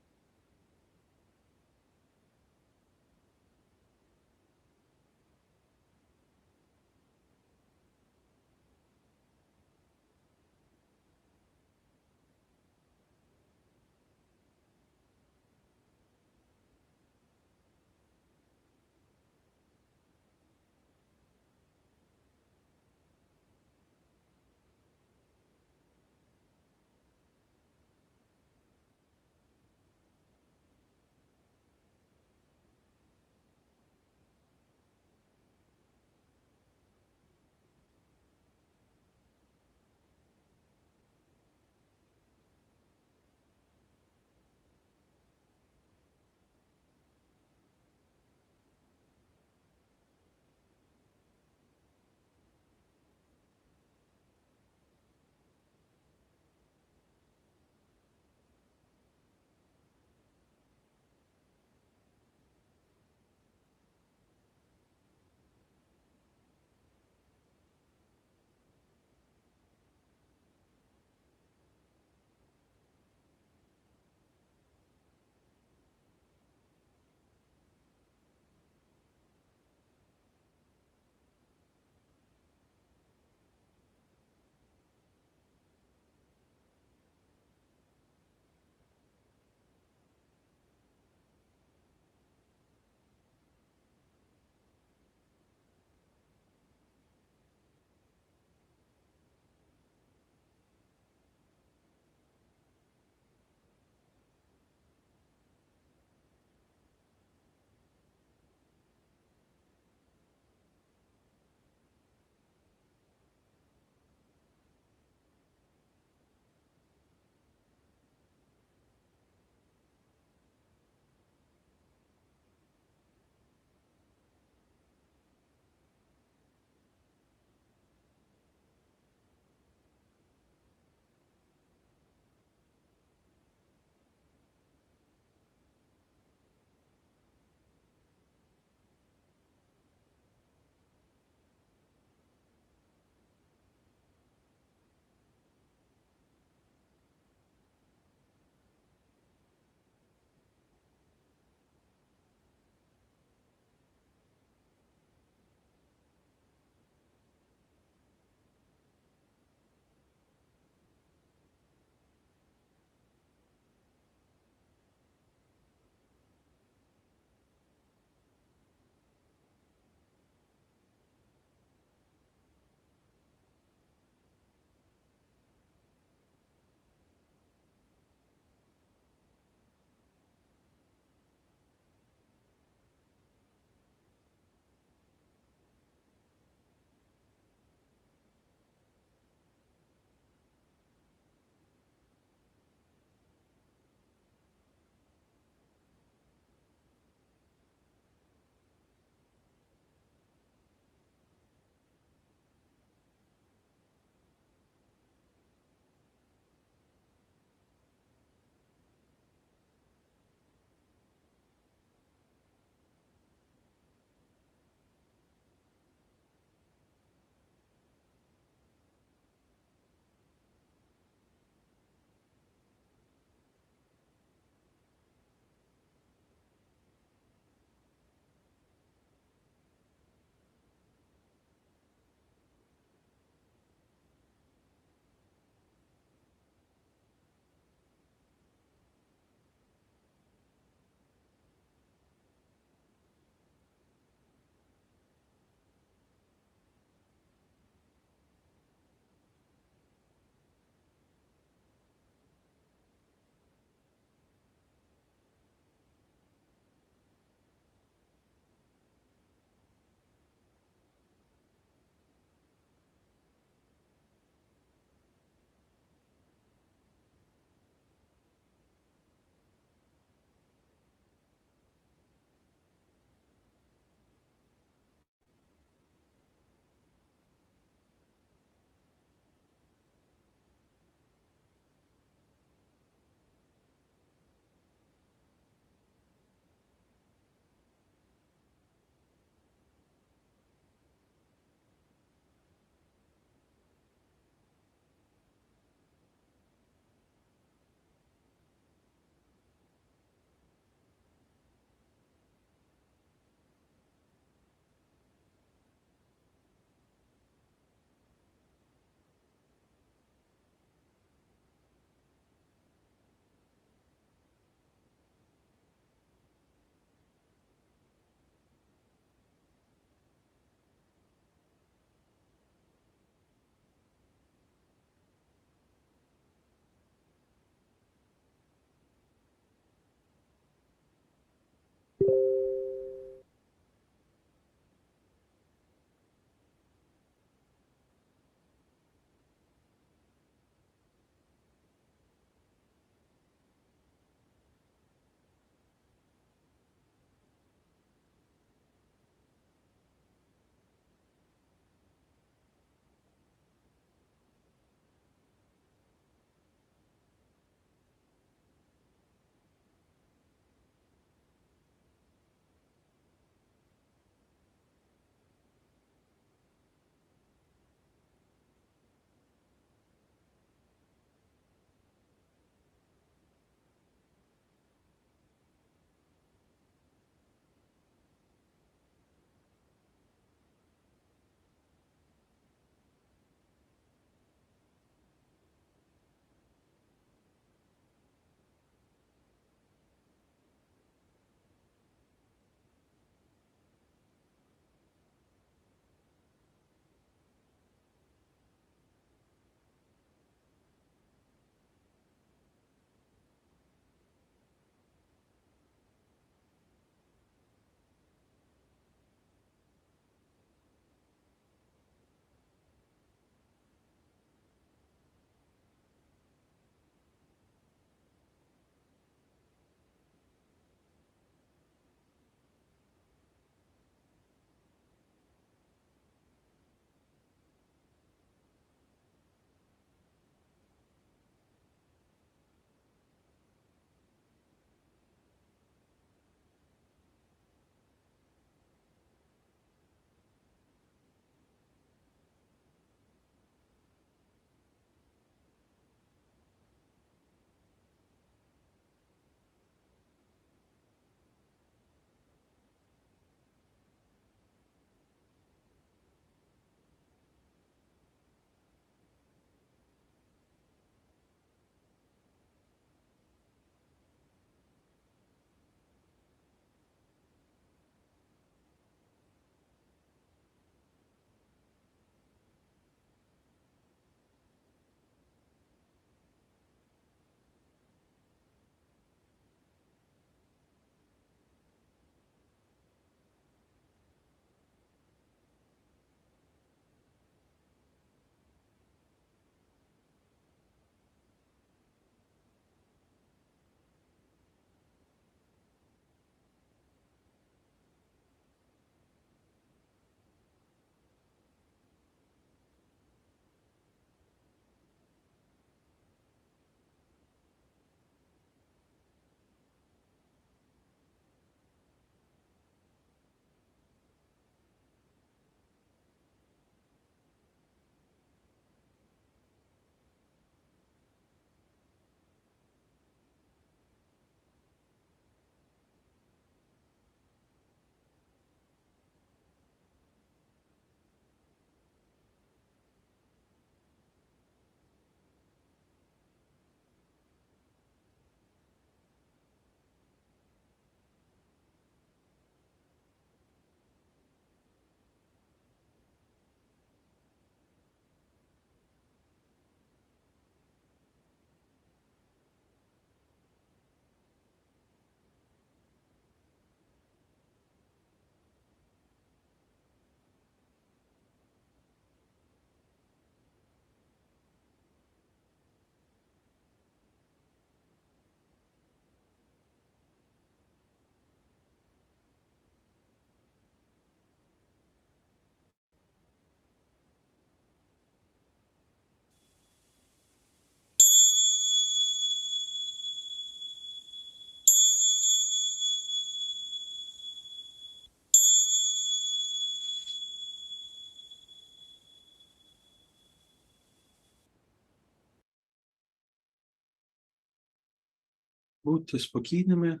Будьте спокійними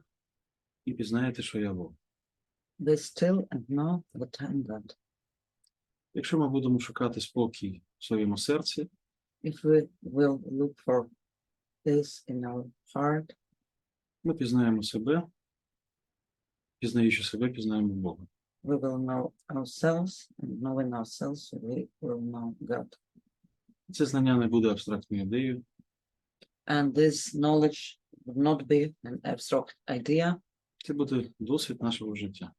і пізнаєте, що я Бог. Be still and know that I am God. Якщо ми будемо шукати спокій в своєму серці, If we will look for this in our heart, ми пізнаємо себе, пізнаючи себе, пізнаємо Бога. we will know ourselves, and knowing ourselves, we will know God. Це знання не буде абстрактною ідеєю, And this knowledge would not be an abstract idea, це буде досвід нашого життя.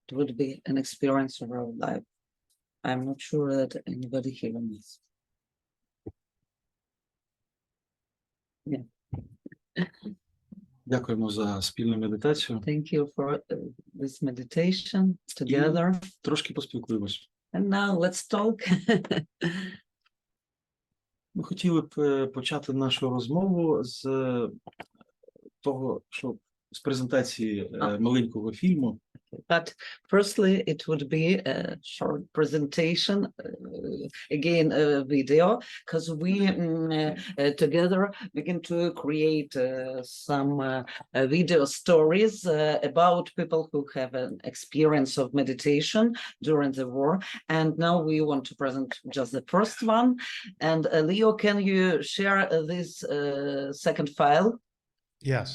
it would be an experience of our life. I'm not sure that anybody hearing this. Дякуємо за спільну медитацію. Thank you for this meditation together. Трошки поспілкуємось. And now let's talk. Ми хотіли б почати нашу розмову з того, що з презентації маленького фільму. But firstly, it would be a short presentation, again, a video, because we together begin to create some video stories about people who have an experience of meditation during the war. And now we want to present just the first one. And Leo, can you share this second file? Yes.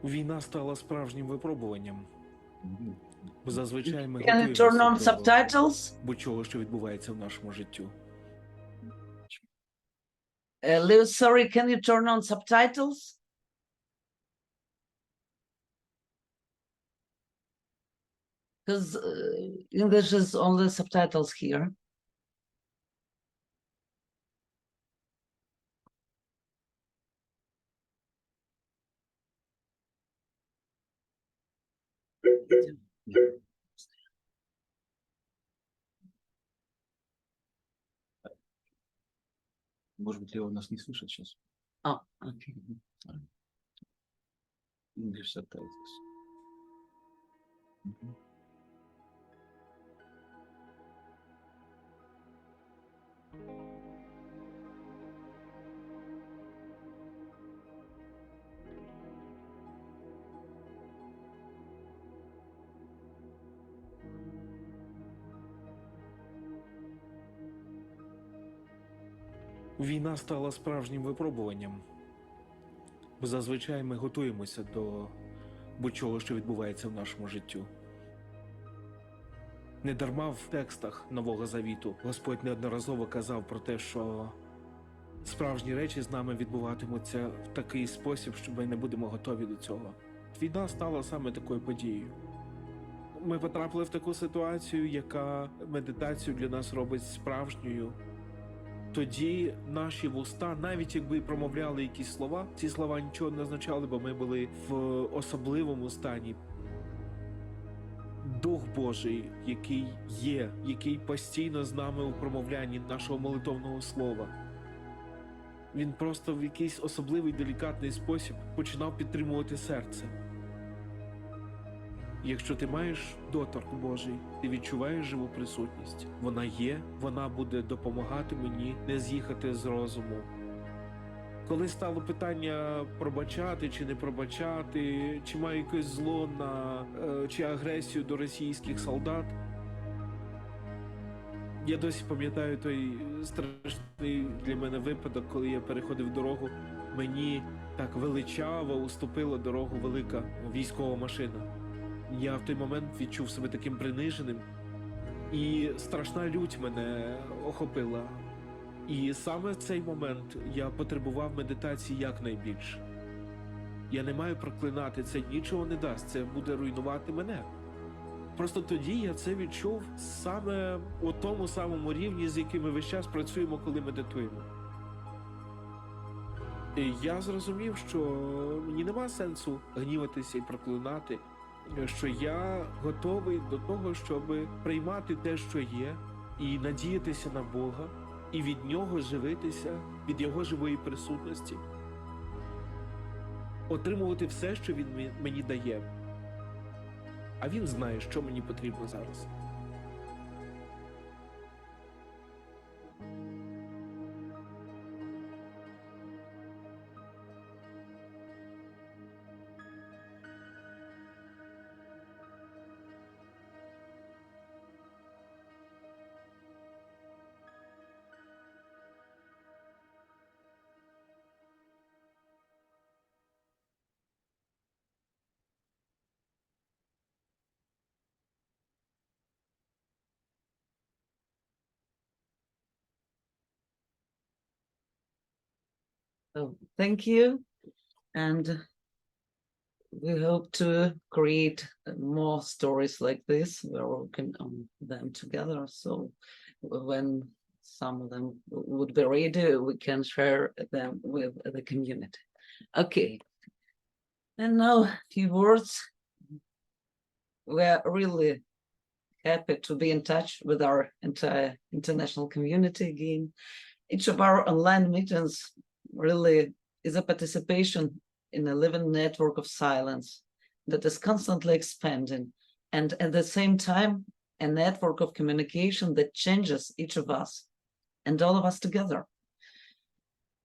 Війна стала справжнім випробуванням. Бо зазвичай ми Can you turn on готуємося до subtitles? будь-чого, що відбувається в нашому житті. Leo, sorry, can you turn on subtitles? Because English is only subtitles here. Может быть, Лео нас не слышит сейчас? Oh, okay. English subtitles. Війна стала справжнім випробуванням. Бо зазвичай ми готуємося до будь-чого, що відбувається в нашому житті. Недарма в текстах Нового Завіту Господь неодноразово казав про те, що справжні речі з нами відбуватимуться в такий спосіб, що ми не будемо готові до цього. Війна стала саме такою подією. Ми потрапили в таку ситуацію, яка медитацію для нас робить справжньою. Тоді наші вуста, навіть якби промовляли якісь слова, ці слова нічого не означали, бо ми були в особливому стані. Дух Божий, який є, який постійно з нами у промовлянні нашого молитовного слова, він просто в якийсь особливий делікатний спосіб починав підтримувати серце. Якщо ти маєш доторк Божий, ти відчуваєш живу присутність. Вона є, вона буде допомагати мені не з'їхати з розуму. Коли стало питання пробачати чи не пробачати, чи маю якесь зло чи агресію до російських солдат, я досі пам'ятаю той страшний для мене випадок, коли я переходив дорогу. Мені так величаво уступила дорогу велика військова машина. Я в той момент відчув себе таким приниженим, і страшна лють мене охопила. І саме в цей момент я потребував медитації якнайбільше. Я не маю проклинати, це нічого не дасть, це буде руйнувати мене. Просто тоді я це відчув саме у тому самому рівні, з яким ми весь час працюємо, коли медитуємо. І я зрозумів, що мені нема сенсу гніватися і проклинати, що я готовий до того, щоб приймати те, що є, і надіятися на Бога, і від Нього живитися, від Його живої присутності, отримувати все, що Він мені дає. А Він знає, що мені потрібно зараз. So thank you, and we hope to create more stories like this. We're working on them together. So when some of them would be ready, we can share them with the community. Okay. And now a few words. We're really happy to be in touch with our entire international community again. Each of our online meetings really is a participation in a living network of silence that is constantly expanding, and at the same time, a network of communication that changes each of us and all of us together.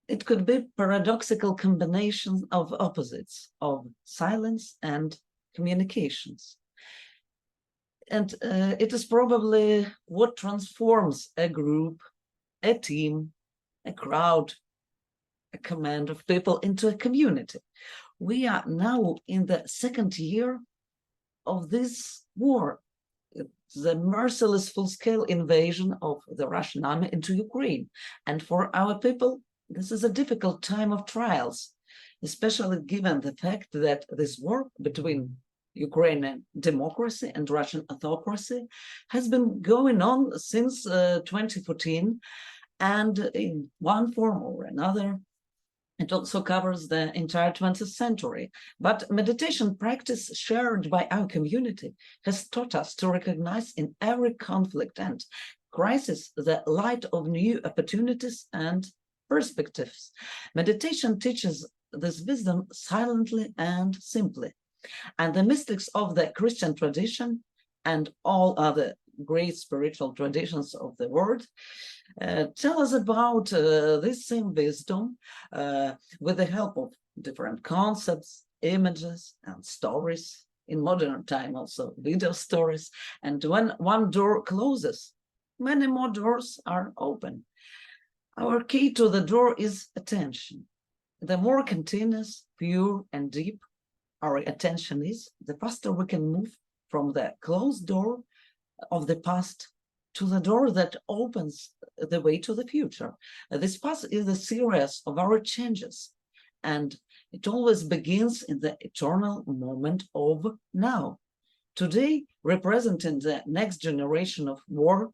It could be paradoxical combination of opposites, of silence and communications. And it is probably what transforms a group, a team, a crowd, a command of people into a community. We are now in the second year of this war, the merciless full-scale invasion of the Russian army into Ukraine. And for our people, this is a difficult time of trials, especially given the fact that this war between Ukrainian democracy and Russian autocracy has been going on since 2014, and in one form or another, it also covers the entire 20th century. But meditation practice shared by our community has taught us to recognize in every conflict and crisis the light of new opportunities and perspectives. Meditation teaches this wisdom silently and simply. And the mystics of the Christian tradition and all other great spiritual traditions of the world tell us about this same wisdom with the help of different concepts, images, and stories. In modern time, also video stories. And when one door closes, many more doors are open. Our key to the door is attention. The more continuous, pure, and deep our attention is, the faster we can move from the closed door of the past to the door that opens the way to the future. This path is the series of our changes, and it always begins in the eternal moment of now. Today, representing the next generation of war,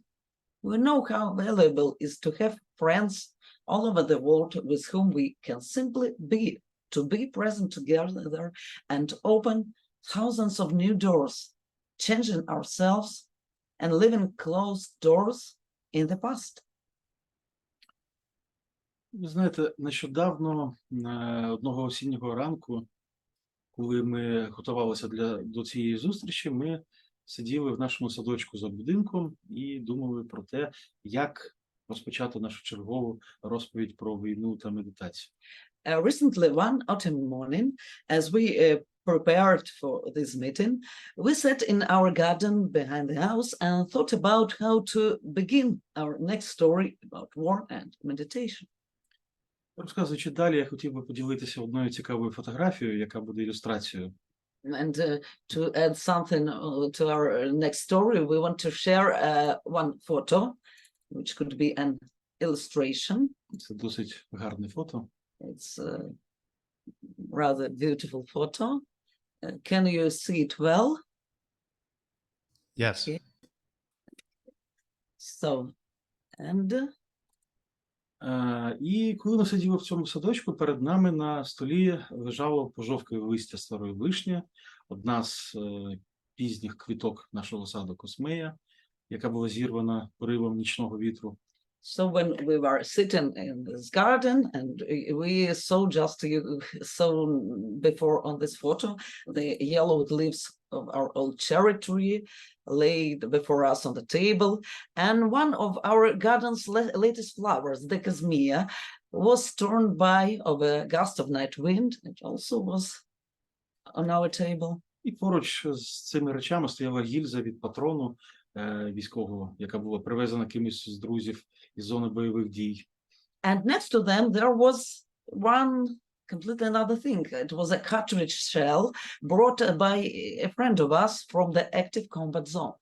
we know how valuable it is to have friends all over the world with whom we can simply be, to be present together and open thousands of new doors, changing ourselves and leaving closed doors in the past. Ви знаєте, нещодавно, одного осіннього ранку, коли ми готувалися до цієї зустрічі, ми сиділи в нашому садочку за будинком і думали про те, як розпочати нашу чергову розповідь про війну та медитацію. Recently, one autumn morning, as we prepared for this meeting, we sat in our garden behind the house and thought about how to begin our next story about war and meditation. Розказуючи далі, я хотів би поділитися одною цікавою фотографією, яка буде ілюстрацією. And to add something to our next story, we want to share one photo, which could be an illustration. Це досить гарне фото. It's a rather beautiful photo. Can you see it well? Yes. Okay. So, and І коли ми сиділи в цьому садочку, перед нами на столі лежало пожовкле листя старої вишні, одна з пізніх квіток нашого саду космея, яка була зірвана поривом нічного вітру. so when we were sitting in this garden and we saw before on this photo, the yellowed leaves of our old cherry tree laid before us on the table. And one of our garden's latest flowers, the casmia, was torn by of a gust of night wind. It also was on our table. І поруч з цими речами стояла гільза від патрону військового, яка була привезена кимось з друзів із зони бойових дій. And next to them, there was one completely another thing. It was a cartridge shell brought by a friend of us from the active combat zone.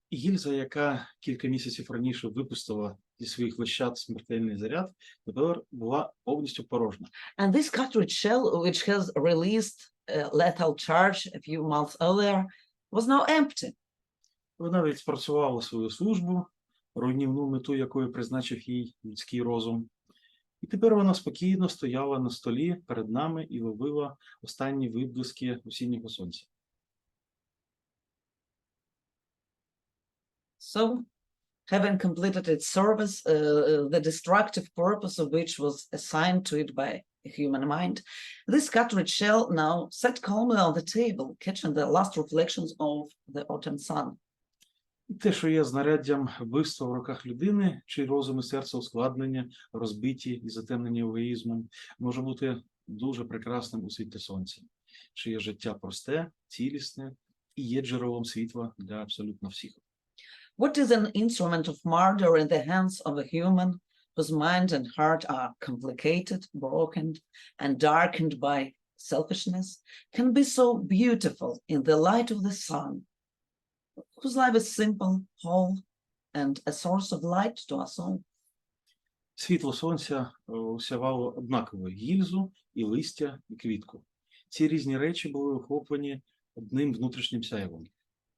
І гільза, яка кілька місяців раніше випустила зі своїх лещат смертельний заряд, тепер була повністю порожня. And this cartridge shell, which has released a lethal charge a few months earlier, was now empty. Вона відпрацювала свою службу, руйнівну мету якої призначив їй людський розум. І тепер вона спокійно стояла на столі перед нами і ловила останні відблиски осіннього сонця. So, having completed its service, the destructive purpose of which was assigned to it by a human mind, this cartridge shell now sat calmly on the table, catching the last reflections of the autumn sun. Те, що є знаряддям вбивства в руках людини, чий розум і серце ускладнення, розбиті і затемнені егоїзмом, може бути дуже прекрасним у світлі сонця, чиє життя просте, цілісне і є джерелом світла для абсолютно всіх. What is an instrument of murder in the hands of a human whose mind and heart are complicated, broken, and darkened by selfishness, can be so beautiful in the light of the sun, whose life is simple, whole, and a source of light to us all. Світло сонця осявало однаково гільзу, і листя, і квітку. Ці різні речі були охоплені одним внутрішнім сяйвом.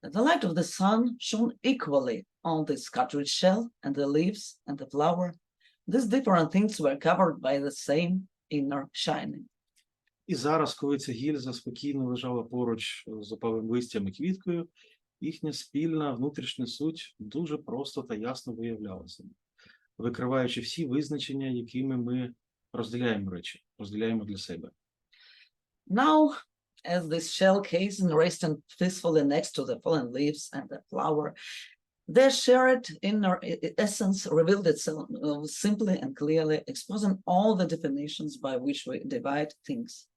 The light of the sun shone equally on this cartridge shell and the leaves and the flower. These different things were covered by the same inner shining. І зараз, коли ця гільза спокійно лежала поруч з опалим листям і квіткою, їхня спільна внутрішня суть дуже просто та ясно виявлялася, викриваючи всі визначення, якими ми розділяємо речі, розділяємо для себе. Now, as this shell casing resting peacefully next to the fallen leaves and the flower, their shared inner essence revealed itself simply and clearly, exposing all the definitions by which we divide things,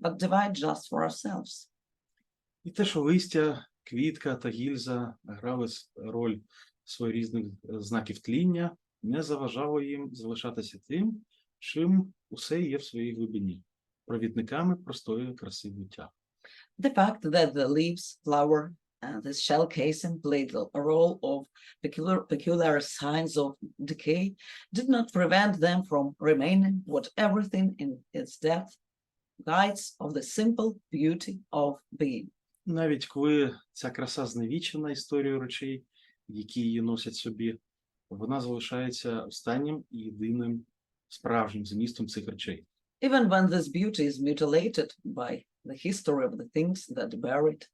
but divide just for ourselves. І те, що листя, квітка та гільза грали роль своєрізних знаків тління, не заважало їм залишатися тим, чим усе є в своїй глибині, провідниками простої краси буття. The fact that the leaves, flower, and this shell casing played a role of peculiar signs of decay did not prevent them from remaining what everything in its depth guides of the simple beauty of being. Навіть коли ця краса зневічена історією речей, які її носять собі, вона залишається останнім і єдиним справжнім змістом цих речей. Even when this beauty is mutilated by the history of the things that bear it,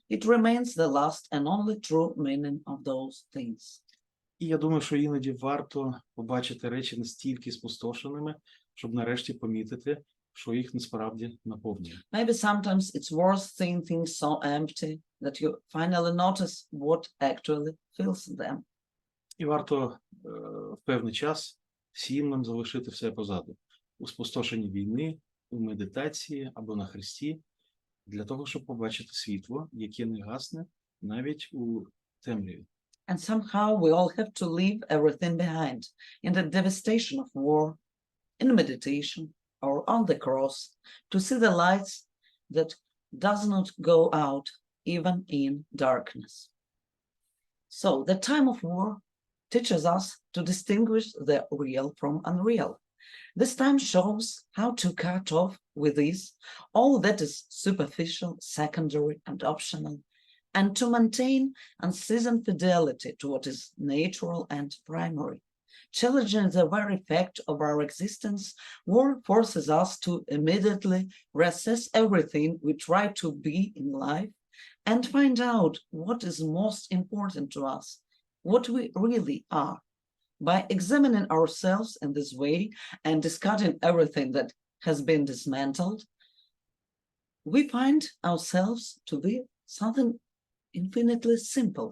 it remains the last and only true meaning of those things. І я думаю, що іноді варто побачити речі настільки спустошеними, щоб нарешті помітити, що їх насправді наповнює. Maybe sometimes it's worth seeing things so empty that you finally notice what actually fills them. І варто в певний час всім нам залишити все позаду. У спустошенні війни, у медитації або на Христі, для того, щоб побачити світло, яке не гасне навіть у темряві. And somehow we all have to leave everything behind in the devastation of war, in meditation, or on the cross, to see the lights that does not go out even in darkness. So the time of war teaches us to distinguish the real from unreal. This time shows how to cut off with ease all that is superficial, secondary, and optional, and to maintain unceasing fidelity to what is natural and primary. Challenging the very fact of our existence, war forces us to immediately reassess everything we try to be in life and find out what is most important to us, what we really are. By examining ourselves in this way and discarding everything that has been dismantled, we find ourselves to be something infinitely simple.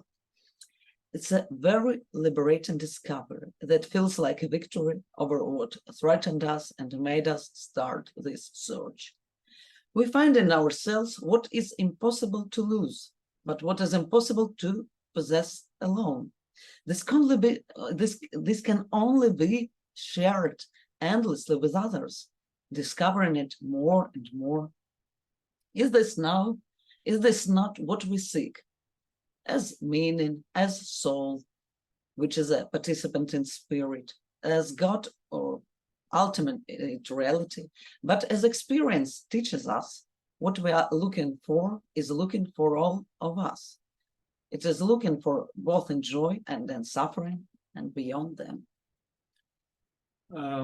It's a very liberating discovery that feels like a victory over what threatened us and made us start this search. We find in ourselves what is impossible to lose, but what is impossible to possess alone. This can only be shared endlessly with others, discovering it more and more. Is this not what we seek? As meaning, as soul, which is a participant in spirit, as God or ultimate reality, but as experience teaches us, what we are looking for is looking for all of us. It is looking for both in joy and in suffering and beyond them.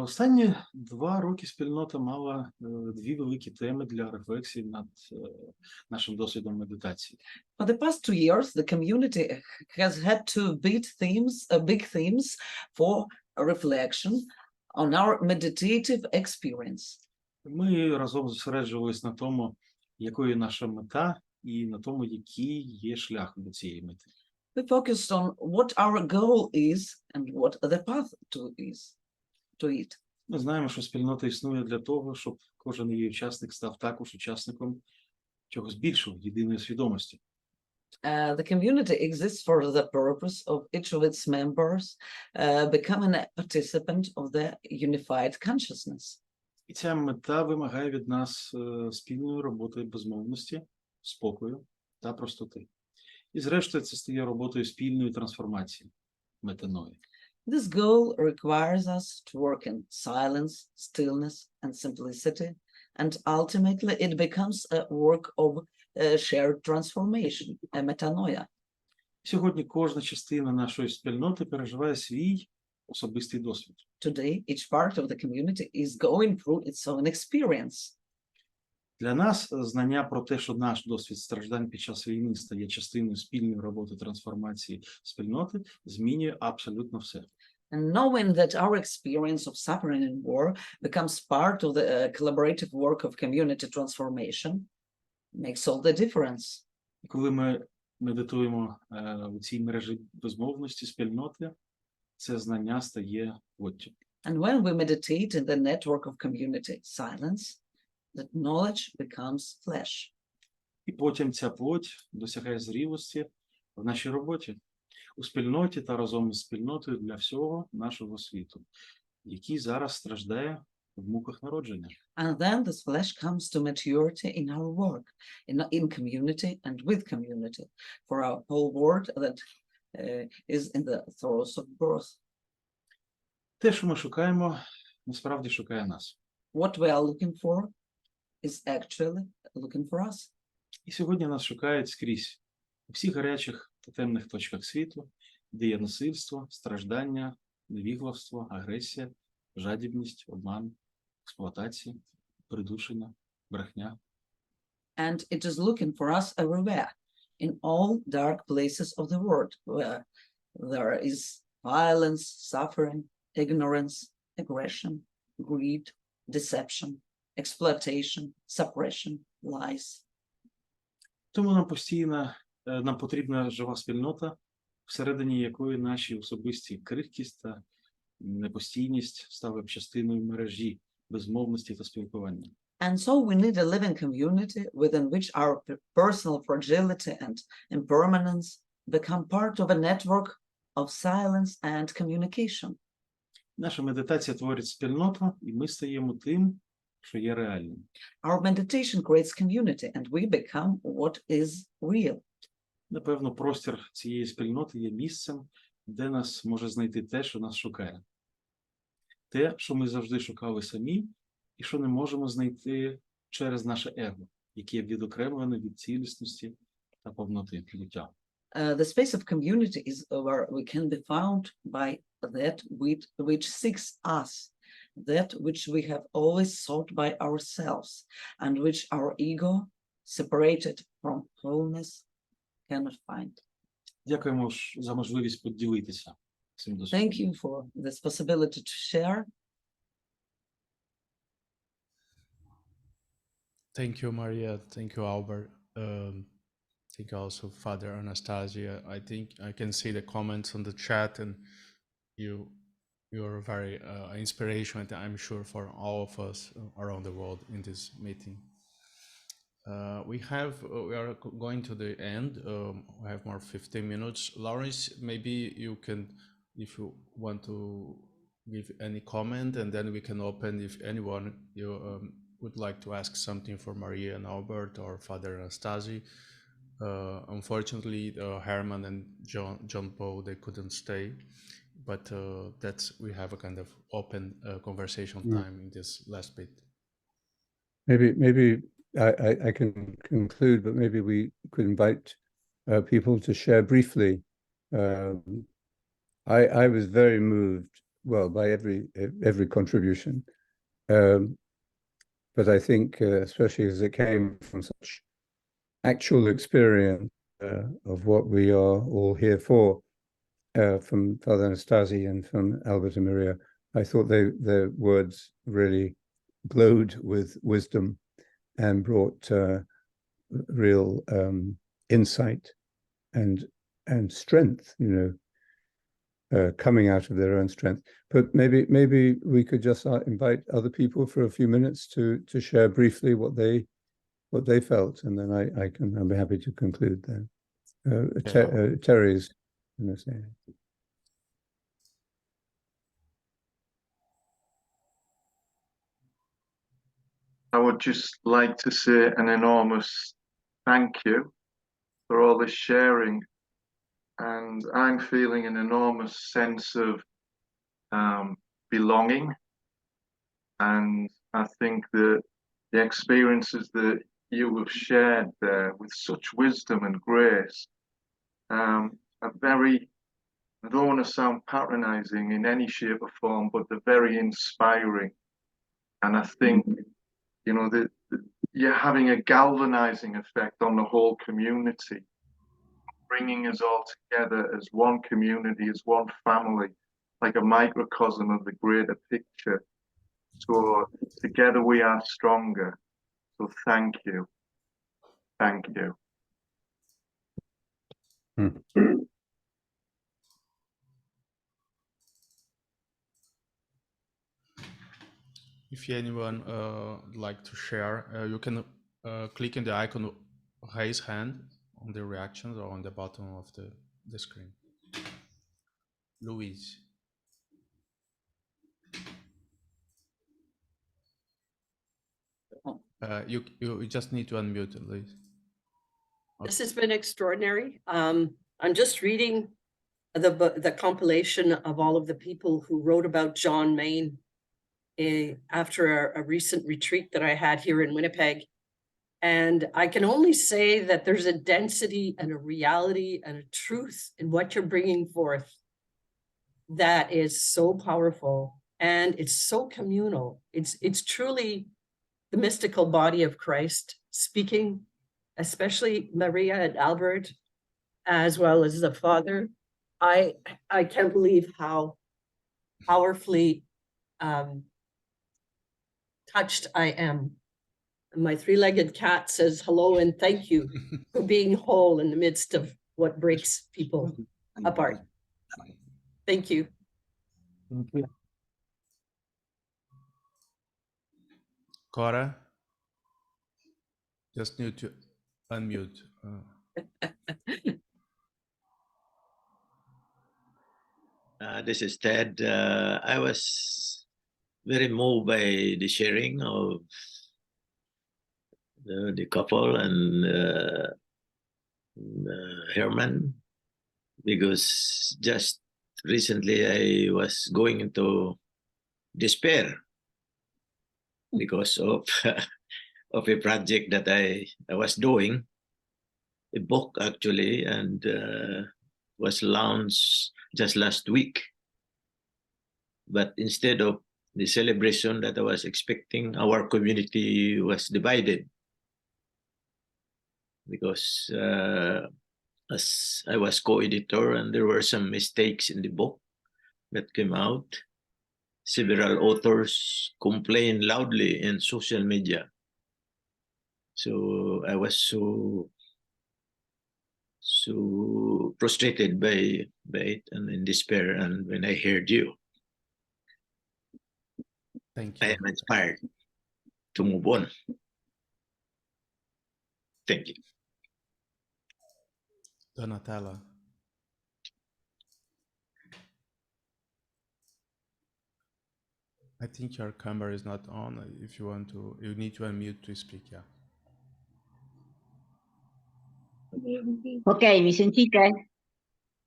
Останні 2 роки спільнота мала 2 великі теми для рефлексії над нашим досвідом медитації. For the past 2 years, the community has had two big themes for reflection on our meditative experience. Ми разом зосереджувалися на тому, якою наша мета, і на тому, який є шлях до цієї мети. We focused on what our goal is and what the path to it. Ми знаємо, що спільнота існує для того, щоб кожен її учасник став також учасником чогось більшого, єдиної свідомості. The community exists for the purpose of each of its members becoming a participant of the unified consciousness. І ця мета вимагає від нас спільної роботи безмовності, спокою та простоти. І зрештою це стає роботою спільної трансформації, метаної. This goal requires us to work in silence, stillness, and simplicity, and ultimately it becomes a work of shared transformation, a metanoia. Сьогодні кожна частина нашої спільноти переживає свій особистий досвід. Today, each part of the community is going through its own experience. Для нас знання про те, що наш досвід страждань під час війни стає частиною спільної роботи трансформації спільноти, змінює абсолютно все. And knowing that our experience of suffering in war becomes part of the collaborative work of community transformation makes all the difference. І коли ми медитуємо у цій мережі безмовності спільноти, це знання стає плоттю. And when we meditate in the network of community silence, that knowledge becomes flesh. І потім ця плоть досягає зрілості в нашій роботі, у спільноті та разом із спільнотою для всього нашого світу, який зараз страждає в муках народження. And then this flesh comes to maturity in our work, in community and with community, for our whole world that is in the throes of birth. Те, що ми шукаємо, насправді шукає нас. What we are looking for is actually looking for us. І сьогодні нас шукають скрізь, у всіх гарячих та темних точках світу, де є насильство, страждання, невігластво, агресія, жадібність, обман, експлуатація, придушення, брехня. And it is looking for us everywhere, in all dark places of the world, where there is violence, suffering, ignorance, aggression, greed, deception, exploitation, suppression, lies. Тому нам потрібна жива спільнота, всередині якої наші особисті крихкість та непостійність стали частиною мережі безмовності та спілкування. And so we need a living community within which our personal fragility and impermanence become part of a network of silence and communication. Наша медитація творить спільноту, і ми стаємо тим, що є реальним. Our meditation creates community, and we become what is real. Напевно, простір цієї спільноти є місцем, де нас може знайти те, що нас шукає. Те, що ми завжди шукали самі, і що не можемо знайти через наше его, яке відокремлене від цілісності та повноти життя. The space of community is where we can be found by that which seeks us, that which we have always sought by ourselves, and which our ego, separated from wholeness, cannot find. Дякуємо за можливість поділитися цим досвідом. Thank you for this possibility to share. Thank you, Maria. Thank you, Albert. Thank you also, Father Anastasya. I think I can see the comments on the chat, and you're very inspirational, I'm sure, for all of us around the world in this meeting. We are going to the end. We have more 15 minutes. Lawrence, maybe you can, if you want to give any comment, and then we can open if anyone would like to ask something for Maria and Albert or Father Anastasy. Unfortunately, Herman and John Paul, they couldn't stay, but we have a kind of open conversation time in this last bit. Maybe I can conclude, but maybe we could invite people to share briefly. I was very moved, well, by every contribution, but I think especially as it came from such actual experience of what we are all here for, from Father Anastasy and from Albert and Maria, I thought their words really glowed with wisdom and brought real insight and strength, coming out of their own strength. But maybe we could just invite other people for a few minutes to share briefly what they felt, and then I'll be happy to conclude then. Terry's going to say. I would just like to say an enormous thank you for all this sharing, and I'm feeling an enormous sense of belonging, and I think that the experiences that you have shared there with such wisdom and grace are very, I don't want to sound patronizing in any shape or form, but they're very inspiring. And I think, that you're having a galvanizing effect on the whole community, bringing us all together as one community, as one family, like a microcosm of the greater picture. So together we are stronger. So thank you. Thank you. If anyone would like to share, you can click on the icon raise hand on the reactions or on the bottom of the screen. Louise. You just need to unmute, Louise. Okay. This has been extraordinary. I'm just reading the compilation of all of the people who wrote about John Mayne after a recent retreat that I had here in Winnipeg. And I can only say that there's a density and a reality and a truth in what you're bringing forth that is so powerful, and it's so communal. It's truly the mystical body of Christ speaking, especially Maria and Albert, as well as the Father. I can't believe how powerfully touched I am. My three-legged cat says hello and thank you for being whole in the midst of what breaks people apart. Thank you. Thank you. Cora, just need to unmute. This is Ted. I was very moved by the sharing of the couple and Herman, because just recently I was going into despair because of of a project that I was doing, a book actually, and was launched just last week. But instead of the celebration that I was expecting, our community was divided because as I was co-editor and there were some mistakes in the book that came out. Several authors complained loudly in social media. So I was so frustrated by it and in despair. And when I heard you, Thank I you. am inspired to move on. Thank you. Donatella. I think your camera is not on. If you want to, you need to unmute to speak, yeah. Ok, mi sentite?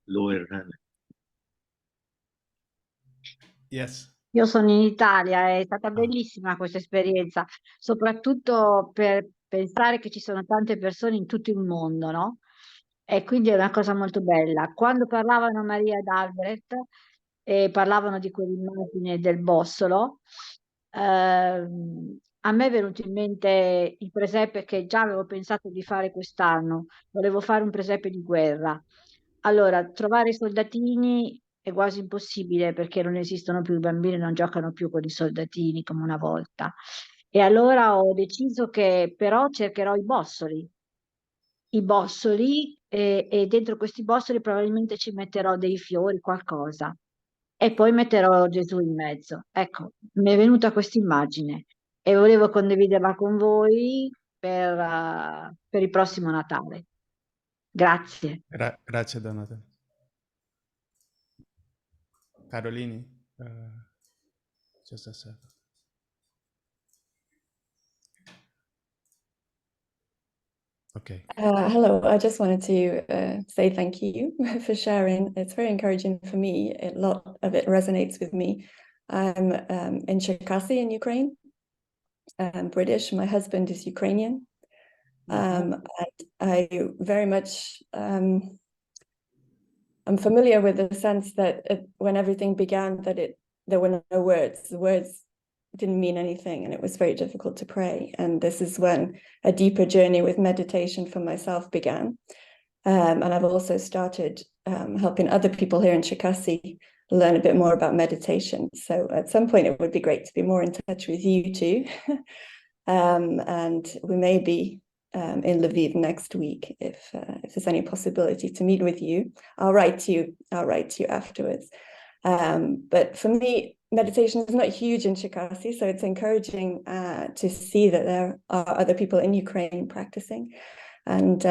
Lower hand. Yes. Io sono in Italia, è stata bellissima questa esperienza, soprattutto per pensare che ci sono tante persone in tutto il mondo, no? E quindi è una cosa molto bella. Quando parlavano Maria ed Albert e parlavano di quell'immagine del bossolo, a me è venuto in mente il presepe che già avevo pensato di fare quest'anno. Volevo fare un presepe di guerra. Allora, trovare i soldatini è quasi impossibile perché non esistono più, i bambini non giocano più con i soldatini come una volta. E allora ho deciso che però cercherò i bossoli e dentro questi bossoli probabilmente ci metterò dei fiori, qualcosa. E poi metterò Gesù in mezzo. Ecco, mi è venuta questa immagine e volevo condividerla con voi per il prossimo Natale. Grazie. Grazie, Donatella. Carolini, just a second. Okay. Hello, I just wanted to say thank you for sharing. It's very encouraging for me. A lot of it resonates with me. I'm in Cherkasy in Ukraine. I'm British. My husband is Ukrainian. And I very much, I'm familiar with the sense that when everything began, that there were no words. The words didn't mean anything, and it was very difficult to pray. And this is when a deeper journey with meditation for myself began. And I've also started helping other people here in Cherkasy learn a bit more about meditation. So at some point it would be great to be more in touch with you too. And we may be in Lviv next week if there's any possibility to meet with you. I'll write to you afterwards. But for me, meditation is not huge in Cherkasy, so it's encouraging to see that there are other people in Ukraine practicing, and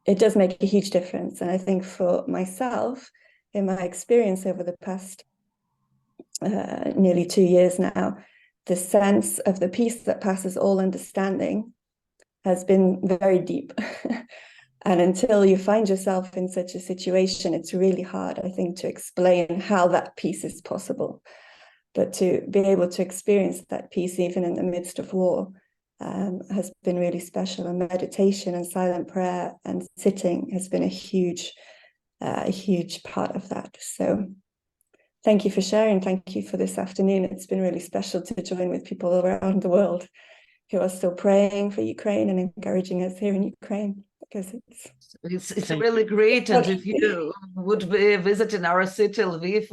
it does make a huge difference. And I think for myself, in my experience over the past nearly 2 years now, the sense of the peace that passes all understanding has been very deep. And until you find yourself in such a situation, it's really hard, I think, to explain how that peace is possible. But to be able to experience that peace even in the midst of war has been really special. And meditation and silent prayer and sitting has been a huge part of that. So thank you for sharing. Thank you for this afternoon. It's been really special to join with people around the world who are still praying for Ukraine and encouraging us here in Ukraine. Because it's really great, and if you would be visiting our city, Lviv,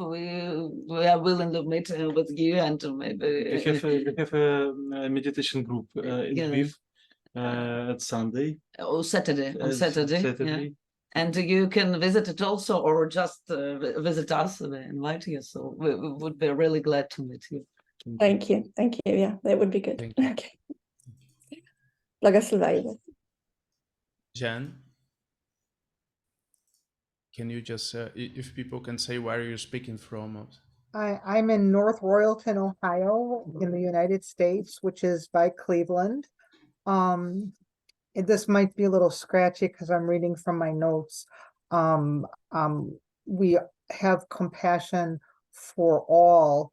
we are willing to meet with you and maybe. We have a meditation group in Lviv at Sunday. Oh, Saturday. On Saturday. Yeah. And you can visit it also, or just visit us. We invite you, so we would be really glad to meet you. Thank you. Yeah, that would be good. Okay. Благословляю. Jan, can you just, if people can say where you're speaking from? I'm in North Royalton, Ohio, in the United States, which is by Cleveland. This might be a little scratchy because I'm reading from my notes. We have compassion for all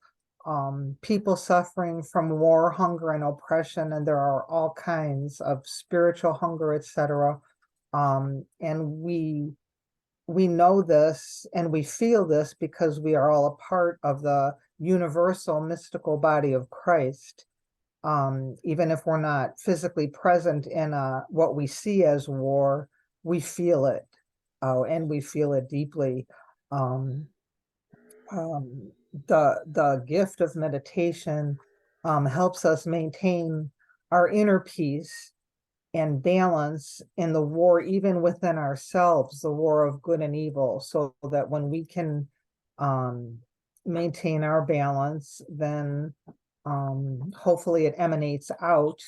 people suffering from war, hunger, and oppression, and there are all kinds of spiritual hunger, etc. And we know this and we feel this because we are all a part of the universal mystical body of Christ. Even if we're not physically present in what we see as war, we feel it, and we feel it deeply. The gift of meditation helps us maintain our inner peace and balance in the war, even within ourselves, the war of good and evil, so that when we can maintain our balance, then hopefully it emanates out,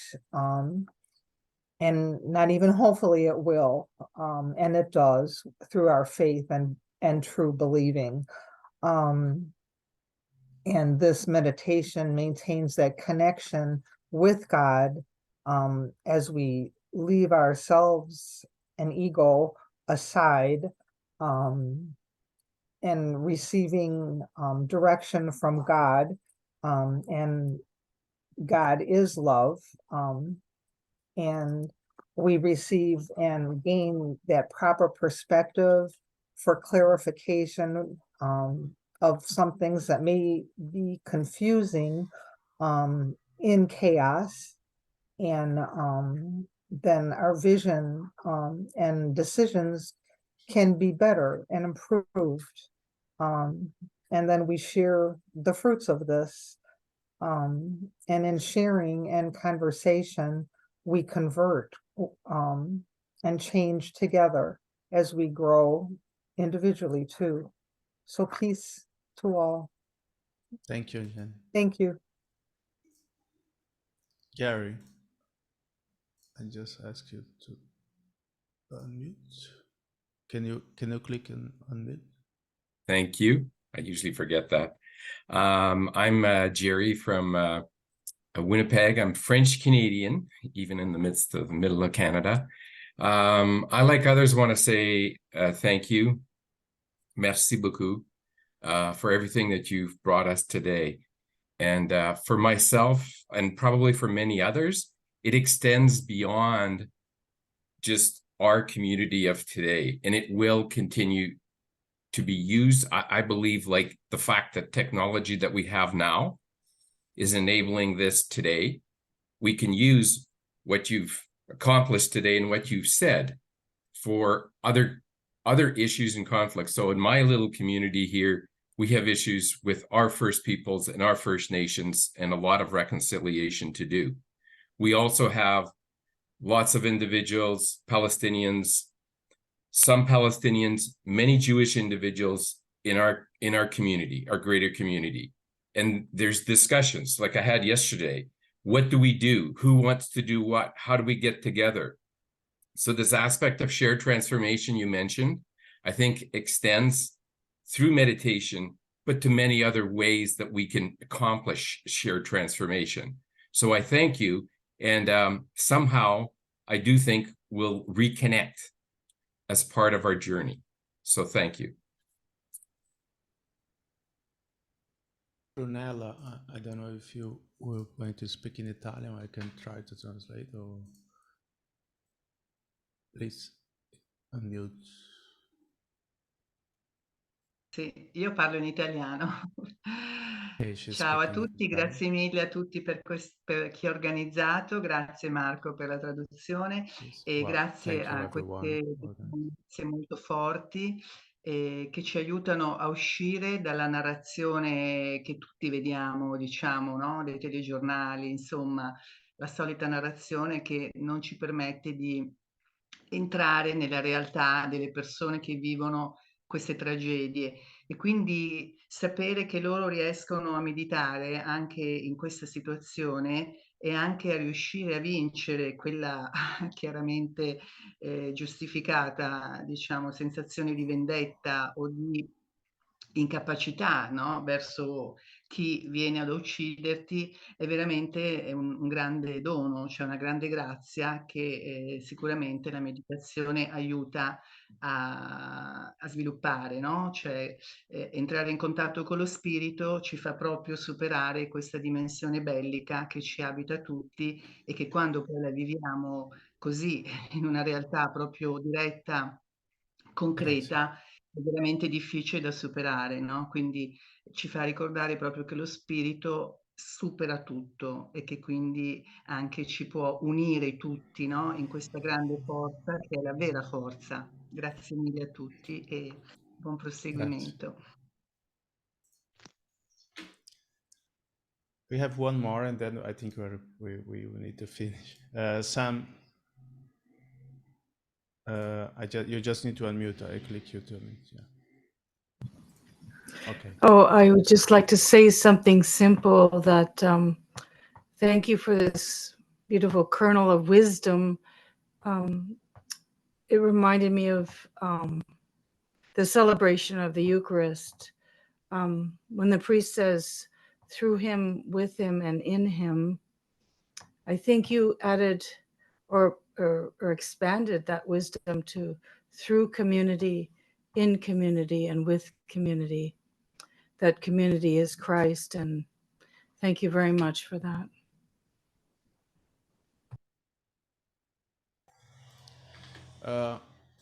and not even hopefully it will, and it does through our faith and true believing. And this meditation maintains that connection with God as we leave ourselves and ego aside, and receiving direction from God. And God is love. And we receive and gain that proper perspective for clarification of some things that may be confusing in chaos. And then our vision and decisions can be better and improved. And then we share the fruits of this. And in sharing and conversation, we convert and change together as we grow individually too. So peace to all. Thank you, Jen. Thank you. Gary, I just ask you to unmute. Can you click on unmute? Thank you. I usually forget that. I'm Jerry from Winnipeg. I'm French Canadian, even in the midst of the middle of Canada. I, like others, want to say thank you. Merci beaucoup for everything that you've brought us today. And for myself, and probably for many others, it extends beyond just our community of today, and it will continue to be used. I believe, like, the fact that technology that we have now is enabling this today. We can use what you've accomplished today and what you've said for other issues and conflicts. So in my little community here, we have issues with our First Peoples and our First Nations and a lot of reconciliation to do. We also have lots of individuals, Palestinians, some Palestinians, many Jewish individuals in our community, our greater community. And there's discussions like I had yesterday. What do we do? Who wants to do what? How do we get together? So this aspect of shared transformation you mentioned, I think extends through meditation, but to many other ways that we can accomplish shared transformation. So I thank you. And somehow I do think we'll reconnect as part of our journey. So thank you. Brunella, I don't know if you were going to speak in Italian. I can try to translate, or please unmute. Sì, io parlo in italiano. She's Ciao a speaking tutti, Italian. grazie mille a tutti per chi ha organizzato, grazie Marco per la traduzione e Well, grazie thank you, a everyone. queste testimonianze molto forti che ci aiutano a uscire dalla narrazione che tutti vediamo, diciamo, no? Dei telegiornali, insomma, la solita narrazione che non ci permette di entrare nella realtà delle persone che vivono queste tragedie, e quindi sapere che loro riescono a meditare anche in questa situazione e anche a riuscire a vincere quella chiaramente giustificata, diciamo, sensazione di vendetta o di incapacità, no? Verso chi viene ad ucciderti è veramente un grande dono, cioè una grande grazia che sicuramente la meditazione aiuta a sviluppare, no? Cioè entrare in contatto con lo spirito ci fa proprio superare questa dimensione bellica che ci abita tutti e che quando poi la viviamo così in una realtà proprio diretta, concreta, è veramente difficile da superare, no? Quindi ci fa ricordare proprio che lo spirito supera tutto e che quindi anche ci può unire tutti, no? In questa grande forza che è la vera forza. Grazie mille a tutti e buon proseguimento. We have one more, and then I think we need to finish. Sam, you just need to unmute. I click you to unmute. Yeah. Okay. Oh, I would just like to say something simple that thank you for this beautiful kernel of wisdom. It reminded me of the celebration of the Eucharist. When the priest says, through him, with him, and in him, I think you added or expanded that wisdom to through community, in community, and with community. That community is Christ, and thank you very much for that.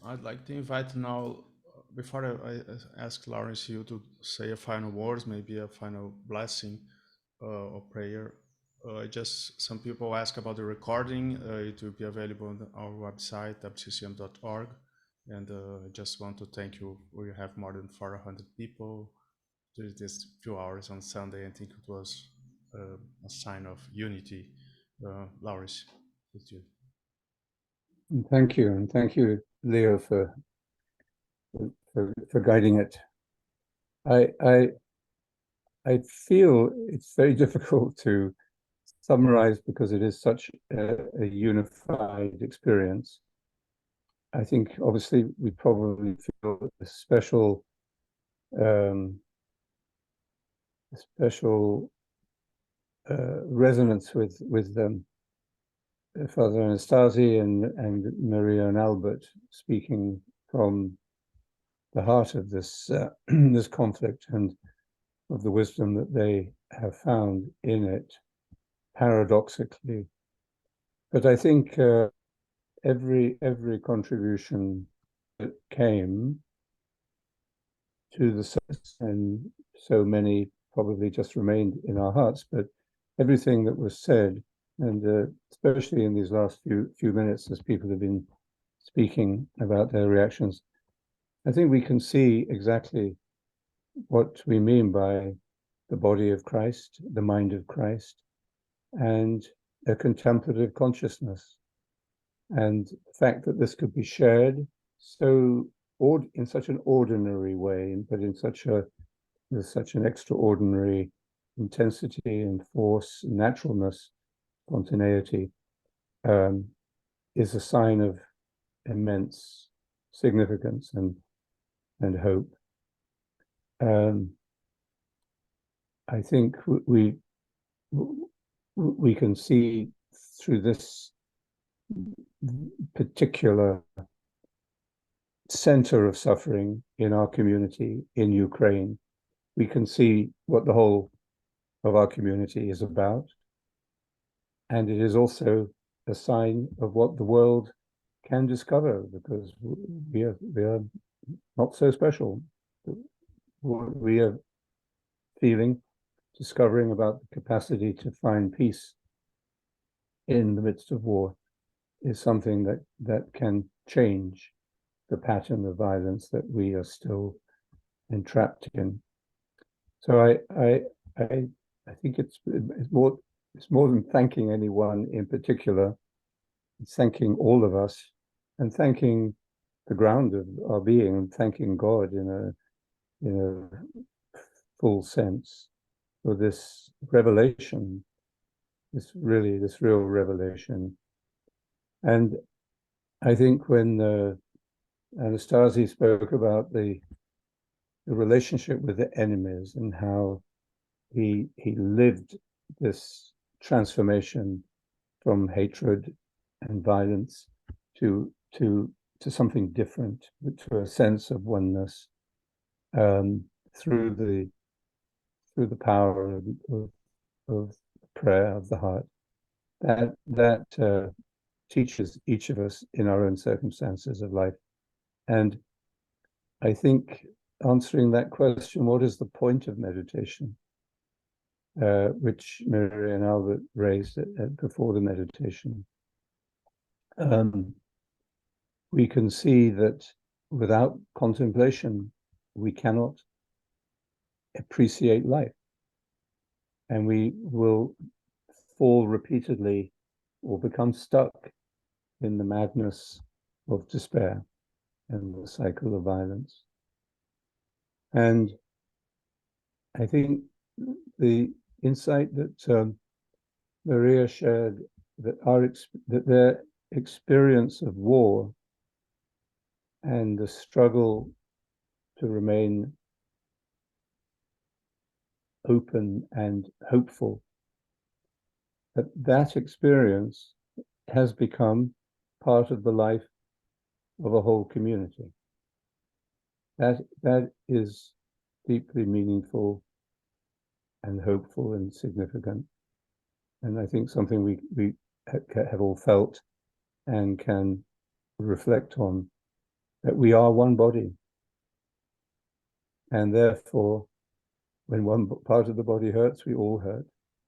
I'd like to invite now, before I ask Laurence you to say a final words, maybe a final blessing or prayer. Some people ask about the recording. It will be available on our website, WCCM.org. And I just want to thank you. We have more than 400 people during these few hours on Sunday. I think it was a sign of unity. Laurence, with you. And thank you, Leo, for guiding it. I feel it's very difficult to summarize because it is such a unified experience. I think obviously we probably feel a special resonance with them. Father Anastasy and Maria and Albert speaking from the heart of this this conflict and of the wisdom that they have found in it, paradoxically. But I think every contribution that came to the service, and so many probably just remained in our hearts, but everything that was said, and especially in these last few minutes as people have been speaking about their reactions, I think we can see exactly what we mean by the body of Christ, the mind of Christ, and a contemplative consciousness. And the fact that this could be shared in such an ordinary way, but in with such an extraordinary intensity and force, naturalness, spontaneity, is a sign of immense significance and hope. I think we can see through this particular center of suffering in our community in Ukraine, we can see what the whole of our community is about. And it is also a sign of what the world can discover, because we are not so special. What we are discovering about the capacity to find peace in the midst of war is something that can change the pattern of violence that we are still entrapped in. So I think it's more than thanking anyone in particular. It's thanking all of us and thanking the ground of our being and thanking God in a full sense for this revelation, this real revelation. And I think when Anastasy spoke about the relationship with the enemies and how he lived this transformation from hatred and violence to something different, to a sense of oneness, through the power of prayer of the heart. That teaches each of us in our own circumstances of life. And I think answering that question, what is the point of meditation, which Mary and Albert raised before the meditation, we can see that without contemplation, we cannot appreciate life. And we will fall repeatedly or become stuck in the madness of despair and the cycle of violence. And I think the insight that Maria shared, that their experience of war and the struggle to remain open and hopeful, that experience has become part of the life of a whole community. That is deeply meaningful and hopeful and significant. And I think something we have all felt and can reflect on, that we are one body. And therefore, when one part of the body hurts, we all hurt.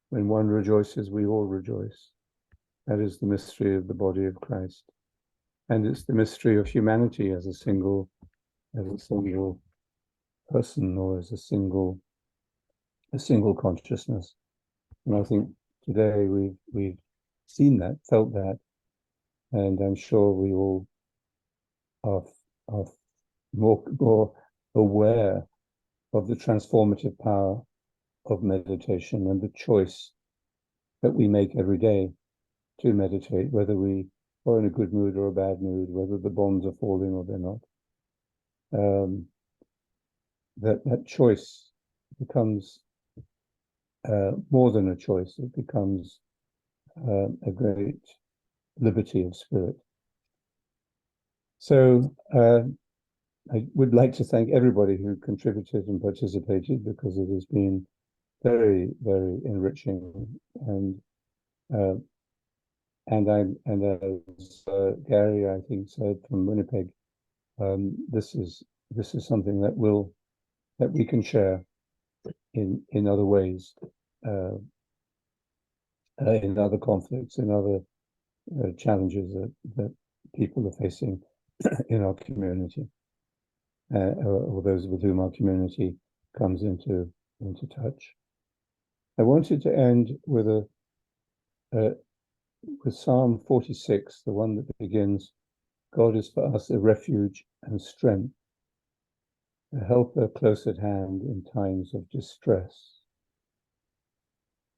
When one rejoices, we all rejoice. That is the mystery of the body of Christ. And it's the mystery of humanity as a single person, or as a single consciousness. And I think today we've seen that, felt that, and I'm sure we all are more aware of the transformative power of meditation and the choice that we make every day to meditate, whether we are in a good mood or a bad mood, whether the bombs are falling or they're not. That choice becomes more than a choice. It becomes a great liberty of spirit. So I would like to thank everybody who contributed and participated, because it has been very, very enriching. And as Gary, I think, said from Winnipeg, this is something that we can share in other ways, in other conflicts, in other challenges that people are facing in our community, or those with whom our community comes into touch. I wanted to end with Psalm 46, the one that begins, "God is for us a refuge and strength, a helper close at hand in times of distress.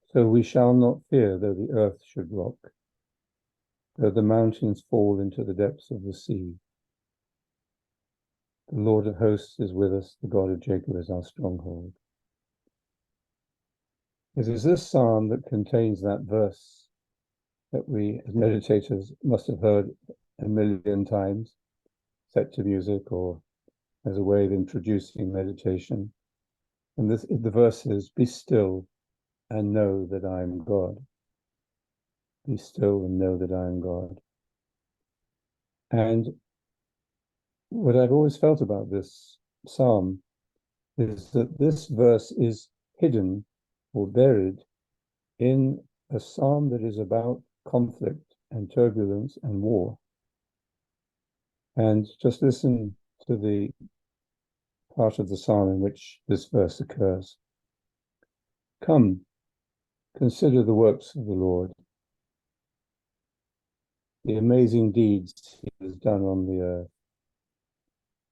So we shall not fear though the earth should rock, though the mountains fall into the depths of the sea. The Lord of hosts is with us, the God of Jacob is our stronghold." It is this psalm that contains that verse that we as meditators must have heard a million times, set to music or as a way of introducing meditation. And the verse is, "Be still and know that I am God." Be still and know that I am God. And what I've always felt about this psalm is that this verse is hidden or buried in a psalm that is about conflict and turbulence and war. And just listen to the part of the psalm in which this verse occurs. "Come, consider the works of the Lord, the amazing deeds he has done on the earth.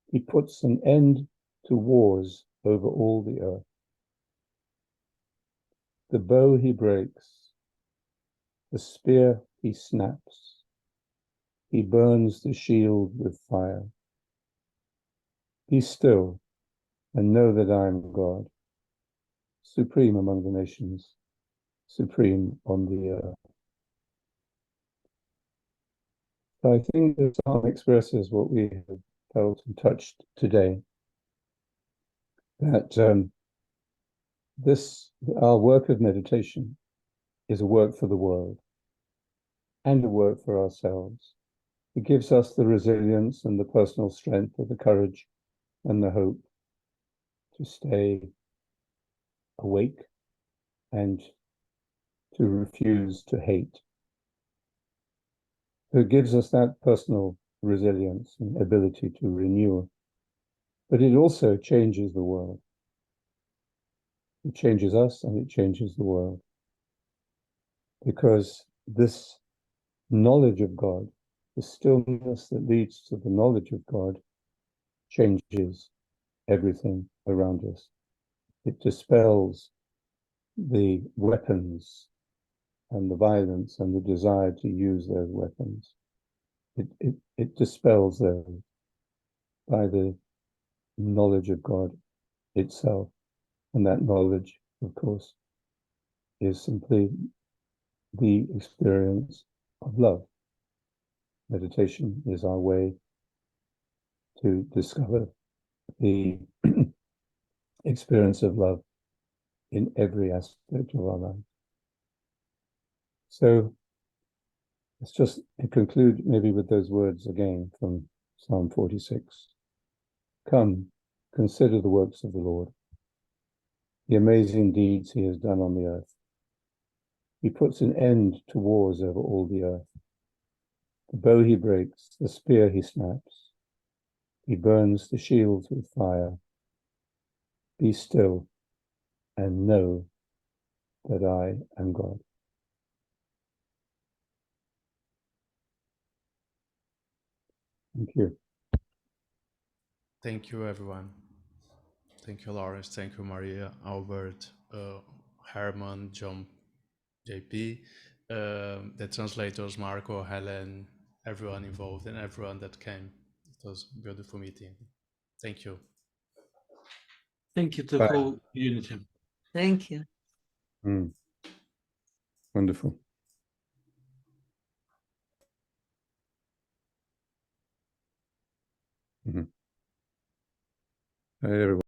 He puts an end to wars over all the earth. The bow he breaks, the spear he snaps. He burns the shield with fire. Be still and know that I am God. supreme among the nations, supreme on the earth. So I think the psalm expresses what we have felt and touched today, that our work of meditation is a work for the world and a work for ourselves. It gives us the resilience and the personal strength, or the courage and the hope to stay awake and to refuse to hate. So it gives us that personal resilience and ability to renew. But it also changes the world. It changes us and it changes the world. Because this knowledge of God, the stillness that leads to the knowledge of God, changes everything around us. It dispels the weapons and the violence and the desire to use those weapons. It dispels those by the knowledge of God itself. And that knowledge, of course, is simply the experience of love. Meditation is our way to discover the experience of love in every aspect of our life. So let's just conclude maybe with those words again from Psalm 46. Come, consider the works of the Lord, the amazing deeds he has done on the earth. He puts an end to wars over all the earth. The bow he breaks, the spear he snaps. He burns the shields with fire. Be still and know that I am God. Thank you. Thank you, everyone. Thank you, Lawrence. Thank you, Maria, Albert, Herman, John, JP, the translators, Marco, Helen, everyone involved and everyone that came. It was a beautiful meeting. Thank you. Thank you to the whole unity. Thank you. Wonderful. Everyone.